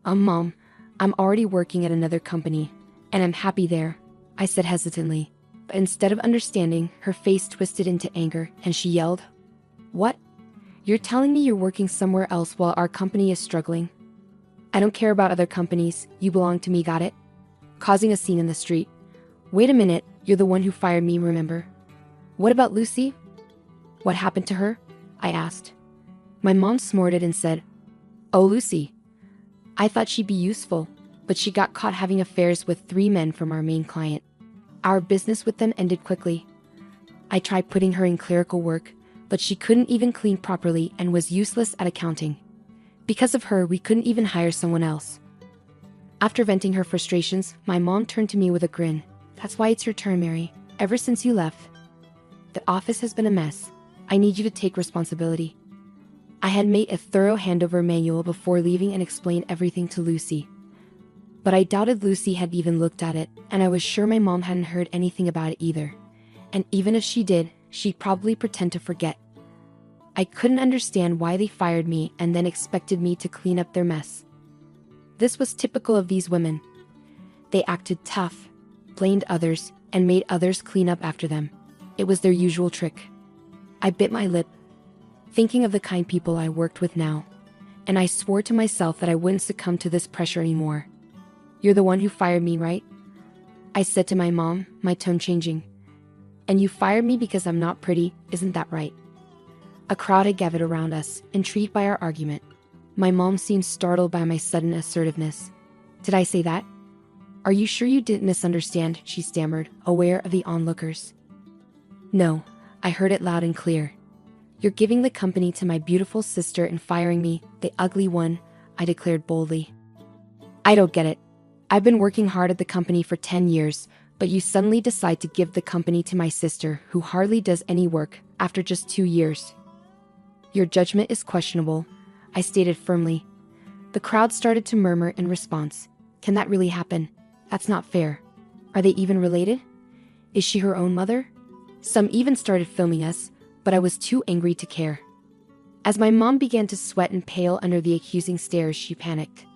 Mom, I'm already working at another company, and I'm happy there," I said hesitantly. But instead of understanding, her face twisted into anger, and she yelled, "What? You're telling me you're working somewhere else while our company is struggling? I don't care about other companies, you belong to me, got it?" Causing a scene in the street. "Wait a minute, you're the one who fired me, remember? What about Lucy? What happened to her?" I asked. My mom snorted and said, "Oh, Lucy. I thought she'd be useful, but she got caught having affairs with 3 men from our main client. Our business with them ended quickly. I tried putting her in clerical work, but she couldn't even clean properly and was useless at accounting. Because of her, we couldn't even hire someone else." After venting her frustrations, my mom turned to me with a grin. "That's why it's your turn, Mary. Ever since you left, the office has been a mess. I need you to take responsibility." I had made a thorough handover manual before leaving and explained everything to Lucy. But I doubted Lucy had even looked at it, and I was sure my mom hadn't heard anything about it either. And even if she did, she'd probably pretend to forget. I couldn't understand why they fired me and then expected me to clean up their mess. This was typical of these women. They acted tough, blamed others, and made others clean up after them. It was their usual trick. I bit my lip, thinking of the kind people I worked with now, and I swore to myself that I wouldn't succumb to this pressure anymore. "You're the one who fired me, right?" I said to my mom, my tone changing. "And you fired me because I'm not pretty, isn't that right?" A crowd had gathered around us, intrigued by our argument. My mom seemed startled by my sudden assertiveness. "Did I say that? Are you sure you didn't misunderstand?" she stammered, aware of the onlookers. No, I heard it loud and clear. You're giving the company to my beautiful sister and firing me, the ugly one, I declared boldly. I don't get it. I've been working hard at the company for 10 years, but you suddenly decide to give the company to my sister, who hardly does any work, after just 2 years. Your judgment is questionable, I stated firmly. The crowd started to murmur in response. Can that really happen? That's not fair. Are they even related? Is she her own mother? Some even started filming us, but I was too angry to care. As my mom began to sweat and pale under the accusing stares, she panicked.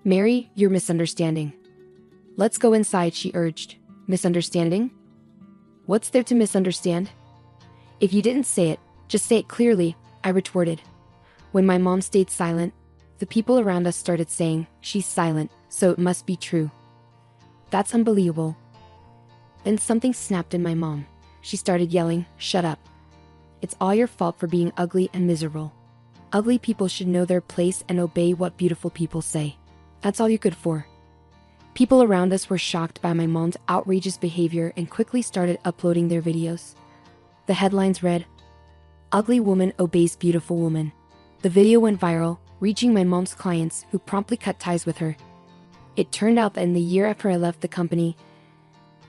Mary, you're misunderstanding. Let's go inside, she urged. Misunderstanding? What's there to misunderstand? If you didn't say it, just say it clearly, I retorted. When my mom stayed silent, the people around us started saying, she's silent, so it must be true. That's unbelievable. Then something snapped in my mom. She started yelling, shut up. It's all your fault for being ugly and miserable. Ugly people should know their place and obey what beautiful people say. That's all you're good for. People around us were shocked by my mom's outrageous behavior and quickly started uploading their videos. The headlines read, Ugly woman obeys beautiful woman. The video went viral, reaching my mom's clients, who promptly cut ties with her. It turned out that in the year after I left the company,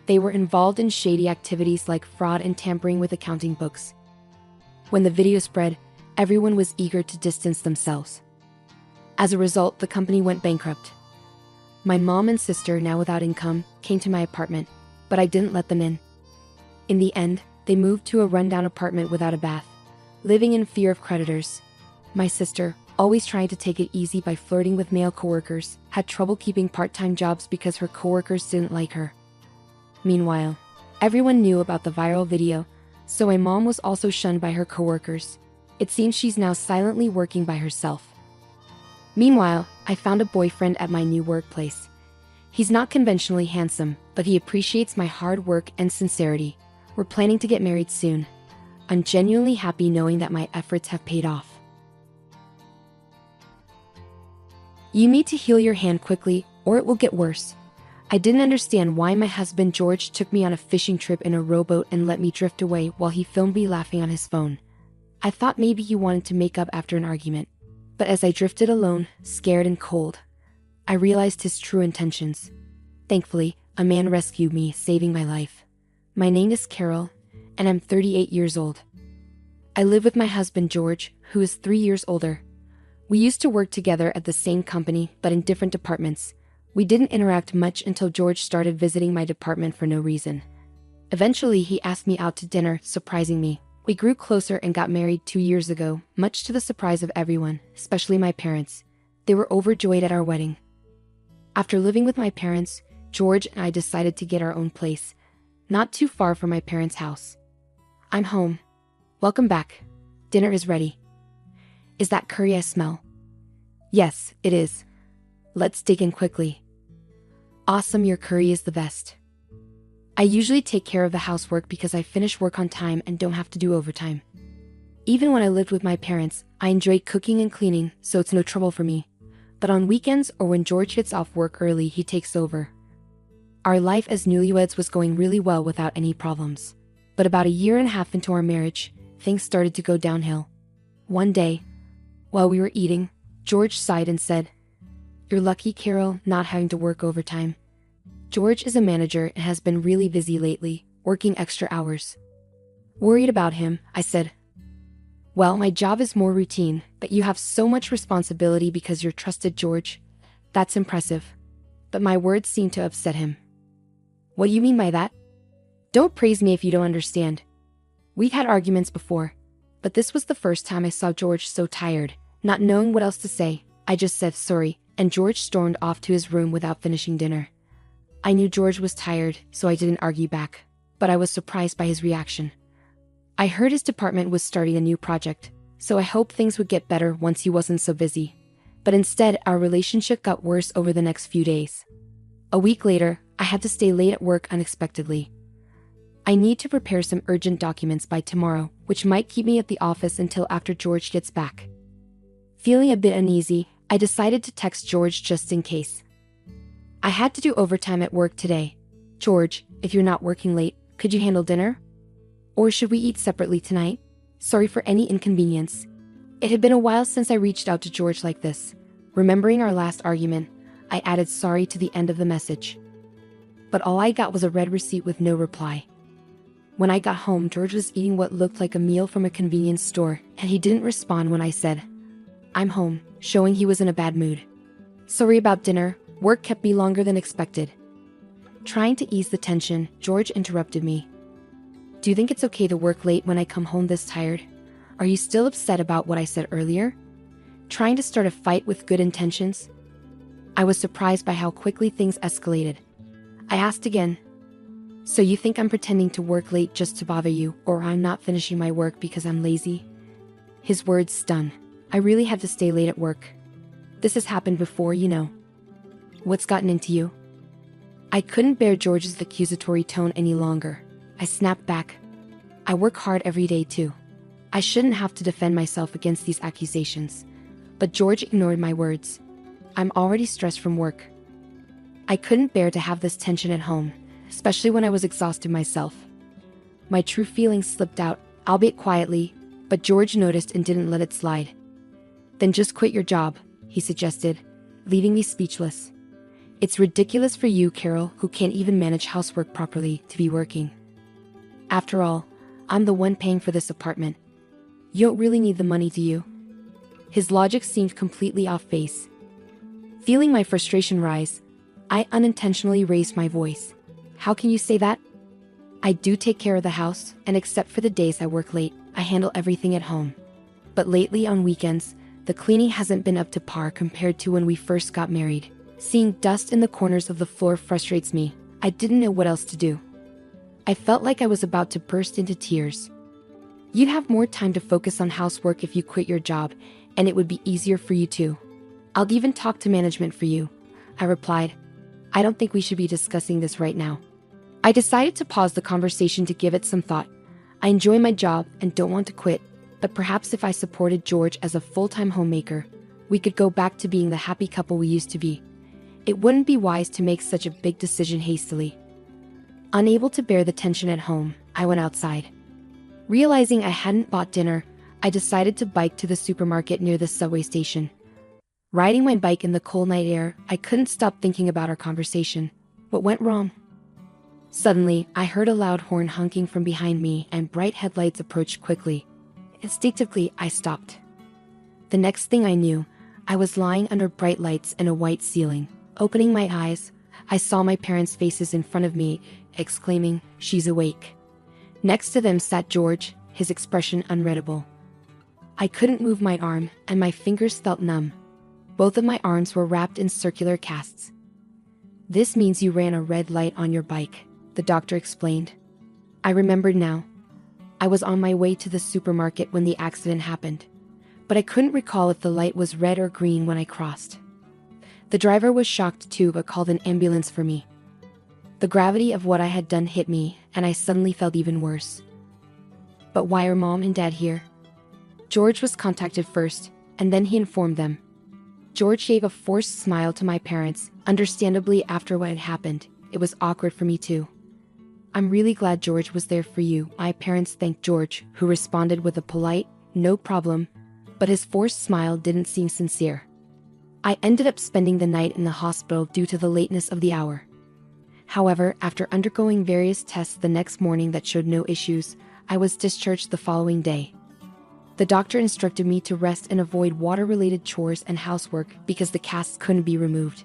they were involved in shady activities like fraud and tampering with accounting books. When the video spread, everyone was eager to distance themselves. As a result, the company went bankrupt. My mom and sister, now without income, came to my apartment, but I didn't let them in. In the end, they moved to a rundown apartment without a bath, living in fear of creditors. My sister, always trying to take it easy by flirting with male coworkers, had trouble keeping part-time jobs because her coworkers didn't like her. Meanwhile, everyone knew about the viral video, so my mom was also shunned by her coworkers. It seems she's now silently working by herself. Meanwhile, I found a boyfriend at my new workplace. He's not conventionally handsome, but he appreciates my hard work and sincerity. We're planning to get married soon. I'm genuinely happy knowing that my efforts have paid off. You need to heal your hand quickly, or it will get worse. I didn't understand why my husband George took me on a fishing trip in a rowboat and let me drift away while he filmed me laughing on his phone. I thought maybe he wanted to make up after an argument. But as I drifted alone, scared and cold, I realized his true intentions. Thankfully, a man rescued me, saving my life. My name is Carol, and I'm 38 years old. I live with my husband George, who is 3 years older. We used to work together at the same company, but in different departments. We didn't interact much until George started visiting my department for no reason. Eventually, he asked me out to dinner, surprising me. We grew closer and got married 2 years ago, much to the surprise of everyone, especially my parents. They were overjoyed at our wedding. After living with my parents, George and I decided to get our own place, not too far from my parents' house. I'm home. Welcome back. Dinner is ready. Is that curry I smell? Yes, it is. Let's dig in quickly. Awesome, your curry is the best. I usually take care of the housework because I finish work on time and don't have to do overtime. Even when I lived with my parents, I enjoyed cooking and cleaning, so it's no trouble for me. But on weekends or when George gets off work early, he takes over. Our life as newlyweds was going really well without any problems. But about a year and a half into our marriage, things started to go downhill. One day, while we were eating, George sighed and said, "You're lucky, Carol, not having to work overtime." George is a manager and has been really busy lately, working extra hours. Worried about him, I said, "Well, my job is more routine, but you have so much responsibility because you're trusted, George. That's impressive." But my words seemed to upset him. "What do you mean by that? Don't praise me if you don't understand. We've had arguments before, but this was the first time I saw George so tired. Not knowing what else to say, I just said sorry, and George stormed off to his room without finishing dinner. I knew George was tired, so I didn't argue back, but I was surprised by his reaction. I heard his department was starting a new project, so I hoped things would get better once he wasn't so busy. But instead, our relationship got worse over the next few days. A week later, I had to stay late at work unexpectedly. I need to prepare some urgent documents by tomorrow, which might keep me at the office until after George gets back. Feeling a bit uneasy, I decided to text George just in case. I had to do overtime at work today. George, if you're not working late, could you handle dinner? Or should we eat separately tonight? Sorry for any inconvenience. It had been a while since I reached out to George like this. Remembering our last argument, I added sorry to the end of the message. But all I got was a red receipt with no reply. When I got home, George was eating what looked like a meal from a convenience store, and he didn't respond when I said, "I'm home," showing he was in a bad mood. "Sorry about dinner, work kept me longer than expected." Trying to ease the tension, George interrupted me. "Do you think it's okay to work late when I come home this tired? Are you still upset about what I said earlier? Trying to start a fight with good intentions?" I was surprised by how quickly things escalated. I asked again, "So you think I'm pretending to work late just to bother you, or I'm not finishing my work because I'm lazy?" His words stung. I really had to stay late at work. This has happened before, you know. What's gotten into you? I couldn't bear George's accusatory tone any longer. I snapped back. I work hard every day too. I shouldn't have to defend myself against these accusations. But George ignored my words. I'm already stressed from work. I couldn't bear to have this tension at home, especially when I was exhausted myself. My true feelings slipped out, albeit quietly, but George noticed and didn't let it slide. "Then just quit your job," he suggested, leaving me speechless. "It's ridiculous for you, Carol, who can't even manage housework properly, to be working. After all, I'm the one paying for this apartment. You don't really need the money, do you?" His logic seemed completely off base. Feeling my frustration rise, I unintentionally raised my voice. "How can you say that? I do take care of the house, and except for the days I work late, I handle everything at home. But lately on weekends, the cleaning hasn't been up to par compared to when we first got married. Seeing dust in the corners of the floor frustrates me. I didn't know what else to do." I felt like I was about to burst into tears. "You'd have more time to focus on housework if you quit your job, and it would be easier for you too. I'll even talk to management for you," I replied. "I don't think we should be discussing this right now." I decided to pause the conversation to give it some thought. I enjoy my job and don't want to quit, but perhaps if I supported George as a full-time homemaker, we could go back to being the happy couple we used to be. It wouldn't be wise to make such a big decision hastily. Unable to bear the tension at home, I went outside. Realizing I hadn't bought dinner, I decided to bike to the supermarket near the subway station. Riding my bike in the cold night air, I couldn't stop thinking about our conversation. What went wrong? Suddenly, I heard a loud horn honking from behind me and bright headlights approached quickly. Instinctively, I stopped. The next thing I knew, I was lying under bright lights and a white ceiling. Opening my eyes, I saw my parents' faces in front of me, exclaiming, "She's awake." Next to them sat George, his expression unreadable. I couldn't move my arm, and my fingers felt numb. Both of my arms were wrapped in circular casts. "This means you ran a red light on your bike," the doctor explained. I remembered now. I was on my way to the supermarket when the accident happened, but I couldn't recall if the light was red or green when I crossed. The driver was shocked too, but called an ambulance for me. The gravity of what I had done hit me, and I suddenly felt even worse. But why are Mom and Dad here? George was contacted first, and then he informed them. George gave a forced smile to my parents. Understandably, after what had happened, it was awkward for me too. "I'm really glad George was there for you," my parents thanked George, who responded with a polite, "No problem," but his forced smile didn't seem sincere. I ended up spending the night in the hospital due to the lateness of the hour. However, after undergoing various tests the next morning that showed no issues, I was discharged the following day. The doctor instructed me to rest and avoid water-related chores and housework because the casts couldn't be removed.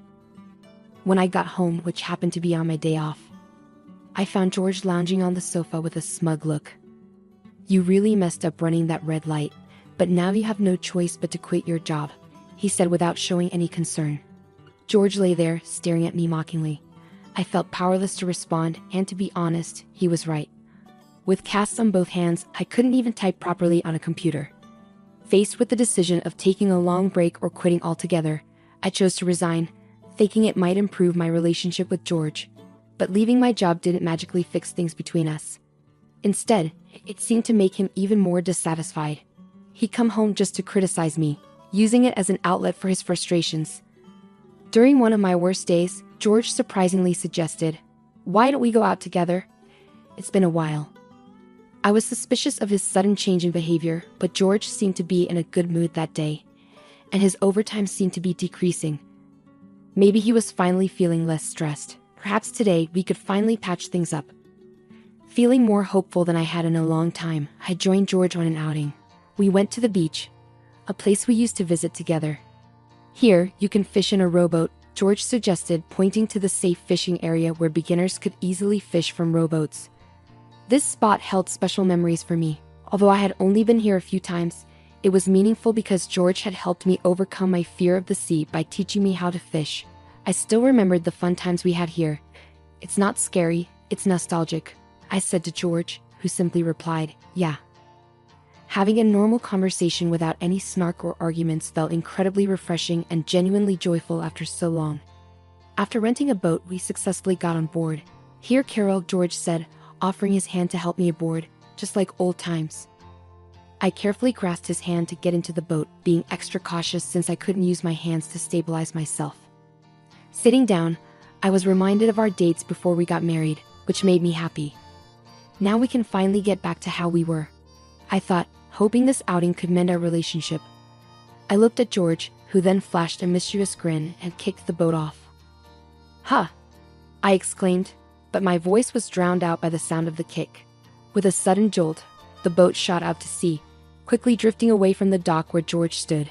When I got home, which happened to be on my day off, I found George lounging on the sofa with a smug look. "You really messed up running that red light, but now you have no choice but to quit your job," he said without showing any concern. George lay there, staring at me mockingly. I felt powerless to respond, and to be honest, he was right. With casts on both hands, I couldn't even type properly on a computer. Faced with the decision of taking a long break or quitting altogether, I chose to resign, thinking it might improve my relationship with George. But leaving my job didn't magically fix things between us. Instead, it seemed to make him even more dissatisfied. He'd come home just to criticize me, using it as an outlet for his frustrations. During one of my worst days, George surprisingly suggested, "Why don't we go out together? It's been a while." I was suspicious of his sudden change in behavior, but George seemed to be in a good mood that day, and his overtime seemed to be decreasing. Maybe he was finally feeling less stressed. Perhaps today we could finally patch things up. Feeling more hopeful than I had in a long time, I joined George on an outing. We went to the beach, a place we used to visit together. Here, you can fish in a rowboat, George suggested, pointing to the safe fishing area where beginners could easily fish from rowboats. This spot held special memories for me. Although I had only been here a few times, it was meaningful because George had helped me overcome my fear of the sea by teaching me how to fish. I still remembered the fun times we had here. It's not scary, it's nostalgic, I said to George, who simply replied, yeah. Having a normal conversation without any snark or arguments felt incredibly refreshing and genuinely joyful after so long. After renting a boat, we successfully got on board. Here, Carol, George said, offering his hand to help me aboard, just like old times. I carefully grasped his hand to get into the boat, being extra cautious since I couldn't use my hands to stabilize myself. Sitting down, I was reminded of our dates before we got married, which made me happy. Now we can finally get back to how we were, I thought, hoping this outing could mend our relationship. I looked at George, who then flashed a mischievous grin and kicked the boat off. "Huh!" I exclaimed, but my voice was drowned out by the sound of the kick. With a sudden jolt, the boat shot out to sea, quickly drifting away from the dock where George stood.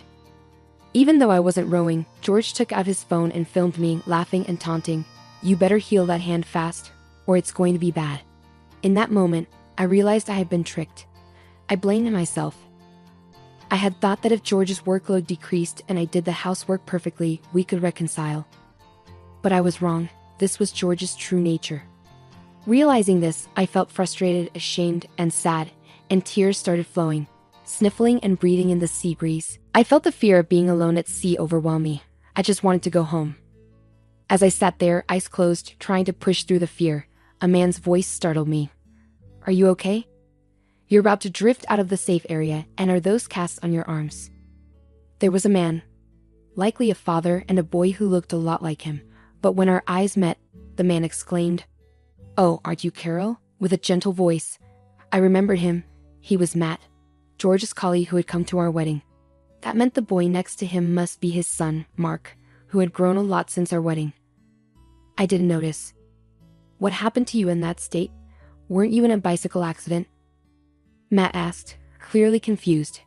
Even though I wasn't rowing, George took out his phone and filmed me, laughing and taunting, "You better heal that hand fast, or it's going to be bad." In that moment, I realized I had been tricked. I blamed myself. I had thought that if George's workload decreased and I did the housework perfectly, we could reconcile. But I was wrong. This was George's true nature. Realizing this, I felt frustrated, ashamed, and sad, and tears started flowing. Sniffling and breathing in the sea breeze, I felt the fear of being alone at sea overwhelm me. I just wanted to go home. As I sat there, eyes closed, trying to push through the fear, a man's voice startled me. "Are you okay? You're about to drift out of the safe area, and are those casts on your arms?" There was a man, likely a father, and a boy who looked a lot like him, but when our eyes met, the man exclaimed, "Oh, aren't you Carol?" with a gentle voice. I remembered him. He was Matt, George's colleague who had come to our wedding. That meant the boy next to him must be his son, Mark, who had grown a lot since our wedding. I didn't notice. "What happened to you in that state? Weren't you in a bicycle accident?" Matt asked, clearly confused.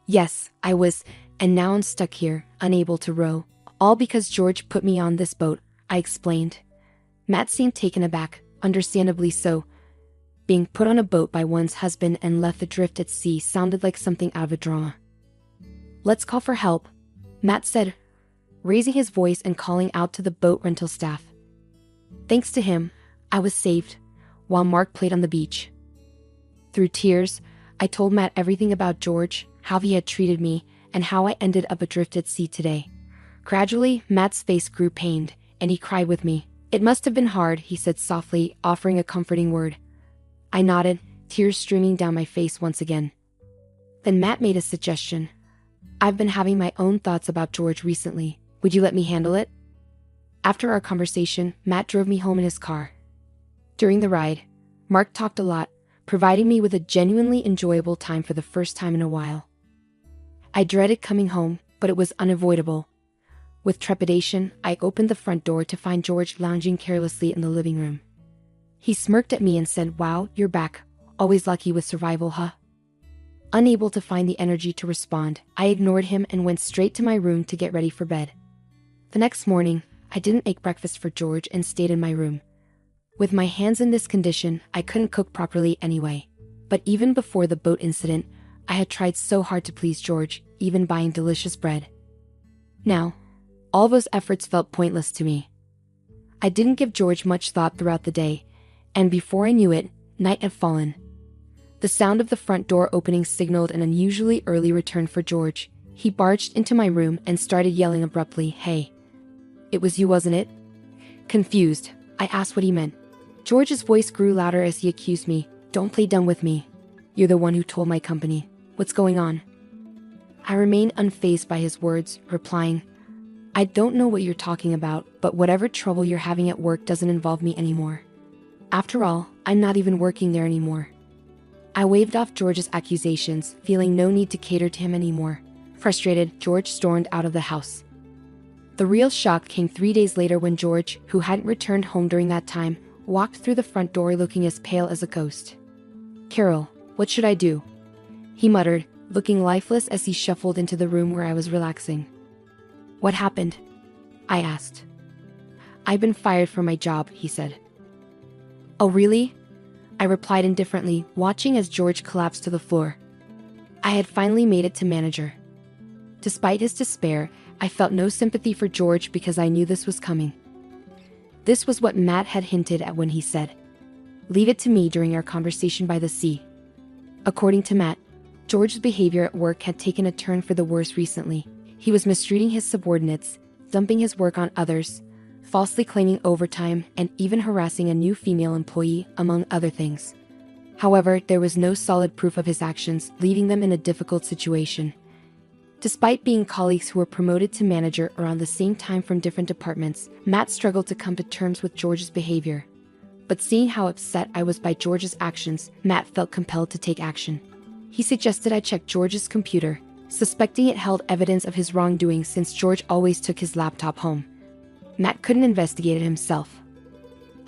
"Yes, I was, and now I'm stuck here, unable to row. All because George put me on this boat," I explained. Matt seemed taken aback, understandably so. Being put on a boat by one's husband and left adrift at sea sounded like something out of a drama. "Let's call for help," Matt said, raising his voice and calling out to the boat rental staff. Thanks to him, I was saved, while Mark played on the beach. Through tears, I told Matt everything about George, how he had treated me, and how I ended up adrift at sea today. Gradually, Matt's face grew pained, and he cried with me. "It must have been hard," he said softly, offering a comforting word. I nodded, tears streaming down my face once again. Then Matt made a suggestion. "I've been having my own thoughts about George recently. Would you let me handle it?" After our conversation, Matt drove me home in his car. During the ride, Mark talked a lot, providing me with a genuinely enjoyable time for the first time in a while. I dreaded coming home, but it was unavoidable. With trepidation, I opened the front door to find George lounging carelessly in the living room. He smirked at me and said, "Wow, you're back. Always lucky with survival, huh?" Unable to find the energy to respond, I ignored him and went straight to my room to get ready for bed. The next morning, I didn't make breakfast for George and stayed in my room. With my hands in this condition, I couldn't cook properly anyway. But even before the boat incident, I had tried so hard to please George, even buying delicious bread. Now, all those efforts felt pointless to me. I didn't give George much thought throughout the day, and before I knew it, night had fallen. The sound of the front door opening signaled an unusually early return for George. He barged into my room and started yelling abruptly, "Hey. It was you, wasn't it?" Confused, I asked what he meant. George's voice grew louder as he accused me. "Don't play dumb with me. You're the one who told my company. What's going on?" I remained unfazed by his words, replying, "I don't know what you're talking about, but whatever trouble you're having at work doesn't involve me anymore. After all, I'm not even working there anymore." I waved off George's accusations, feeling no need to cater to him anymore. Frustrated, George stormed out of the house. The real shock came 3 days later when George, who hadn't returned home during that time, walked through the front door looking as pale as a ghost. "Carol, what should I do?" he muttered, looking lifeless as he shuffled into the room where I was relaxing. "What happened?" I asked. "I've been fired from my job," he said. "Oh, really?" I replied indifferently, watching as George collapsed to the floor. I had finally made it to manager. Despite his despair, I felt no sympathy for George because I knew this was coming. This was what Matt had hinted at when he said, "Leave it to me," during our conversation by the sea. According to Matt, George's behavior at work had taken a turn for the worse recently. He was mistreating his subordinates, dumping his work on others, falsely claiming overtime, and even harassing a new female employee, among other things. However, there was no solid proof of his actions, leaving them in a difficult situation. Despite being colleagues who were promoted to manager around the same time from different departments, Matt struggled to come to terms with George's behavior. But seeing how upset I was by George's actions, Matt felt compelled to take action. He suggested I check George's computer, suspecting it held evidence of his wrongdoing since George always took his laptop home. Matt couldn't investigate it himself.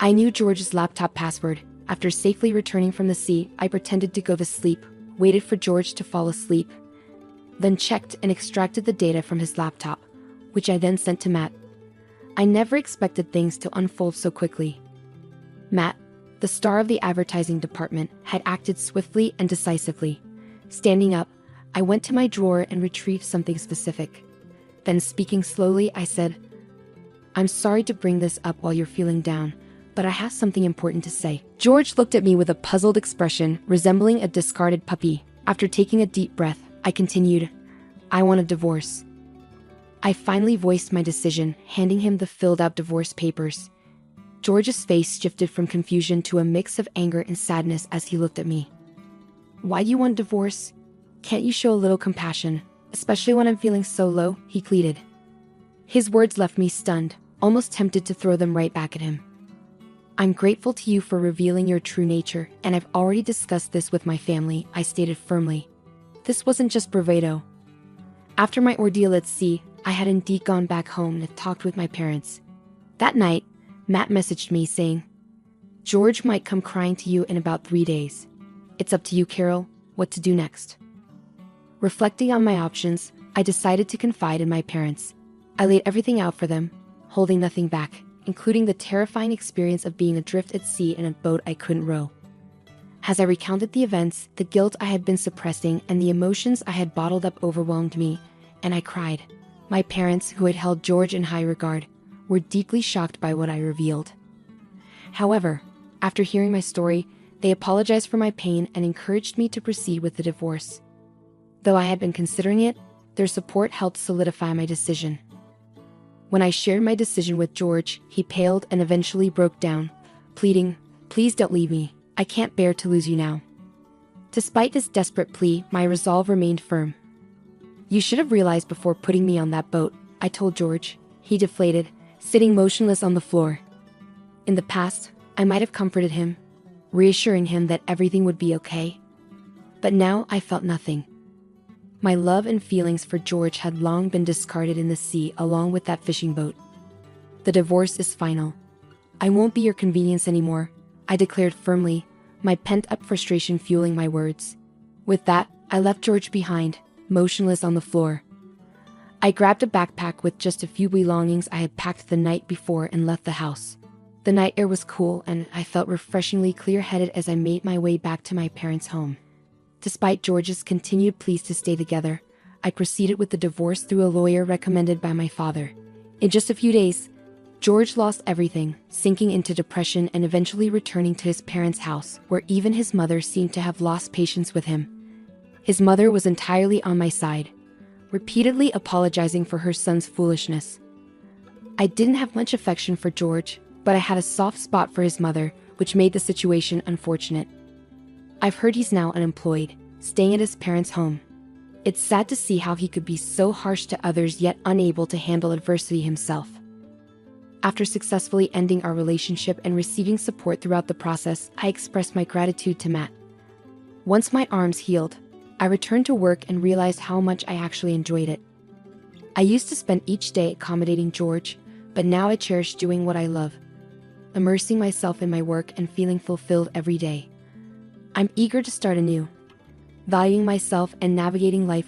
I knew George's laptop password. After safely returning from the sea, I pretended to go to sleep, waited for George to fall asleep, then checked and extracted the data from his laptop, which I then sent to Matt. I never expected things to unfold so quickly. Matt, the star of the advertising department, had acted swiftly and decisively. Standing up, I went to my drawer and retrieved something specific. Then, speaking slowly, I said, "I'm sorry to bring this up while you're feeling down, but I have something important to say." George looked at me with a puzzled expression, resembling a discarded puppy. After taking a deep breath, I continued, "I want a divorce." I finally voiced my decision, handing him the filled-out divorce papers. George's face shifted from confusion to a mix of anger and sadness as he looked at me. "Why do you want a divorce? Can't you show a little compassion, especially when I'm feeling so low?" he pleaded. His words left me stunned, almost tempted to throw them right back at him. "I'm grateful to you for revealing your true nature, and I've already discussed this with my family," I stated firmly. This wasn't just bravado. After my ordeal at sea, I had indeed gone back home and talked with my parents. That night, Matt messaged me saying, "George might come crying to you in about 3 days. It's up to you, Carol, what to do next." Reflecting on my options, I decided to confide in my parents. I laid everything out for them, holding nothing back, including the terrifying experience of being adrift at sea in a boat I couldn't row. As I recounted the events, the guilt I had been suppressing and the emotions I had bottled up overwhelmed me, and I cried. My parents, who had held George in high regard, were deeply shocked by what I revealed. However, after hearing my story, they apologized for my pain and encouraged me to proceed with the divorce. Though I had been considering it, their support helped solidify my decision. When I shared my decision with George, he paled and eventually broke down, pleading, "Please don't leave me. I can't bear to lose you now." Despite this desperate plea, my resolve remained firm. "You should have realized before putting me on that boat," I told George. He deflated, sitting motionless on the floor. In the past, I might have comforted him, reassuring him that everything would be okay. But now I felt nothing. My love and feelings for George had long been discarded in the sea along with that fishing boat. "The divorce is final. I won't be your convenience anymore," I declared firmly, my pent-up frustration fueling my words. With that, I left George behind, motionless on the floor. I grabbed a backpack with just a few belongings I had packed the night before and left the house. The night air was cool and I felt refreshingly clear-headed as I made my way back to my parents' home. Despite George's continued pleas to stay together, I proceeded with the divorce through a lawyer recommended by my father. In just a few days, George lost everything, sinking into depression and eventually returning to his parents' house, where even his mother seemed to have lost patience with him. His mother was entirely on my side, repeatedly apologizing for her son's foolishness. I didn't have much affection for George, but I had a soft spot for his mother, which made the situation unfortunate. I've heard he's now unemployed, staying at his parents' home. It's sad to see how he could be so harsh to others yet unable to handle adversity himself. After successfully ending our relationship and receiving support throughout the process, I expressed my gratitude to Matt. Once my arms healed, I returned to work and realized how much I actually enjoyed it. I used to spend each day accommodating George, but now I cherish doing what I love, immersing myself in my work and feeling fulfilled every day. I'm eager to start anew, valuing myself and navigating life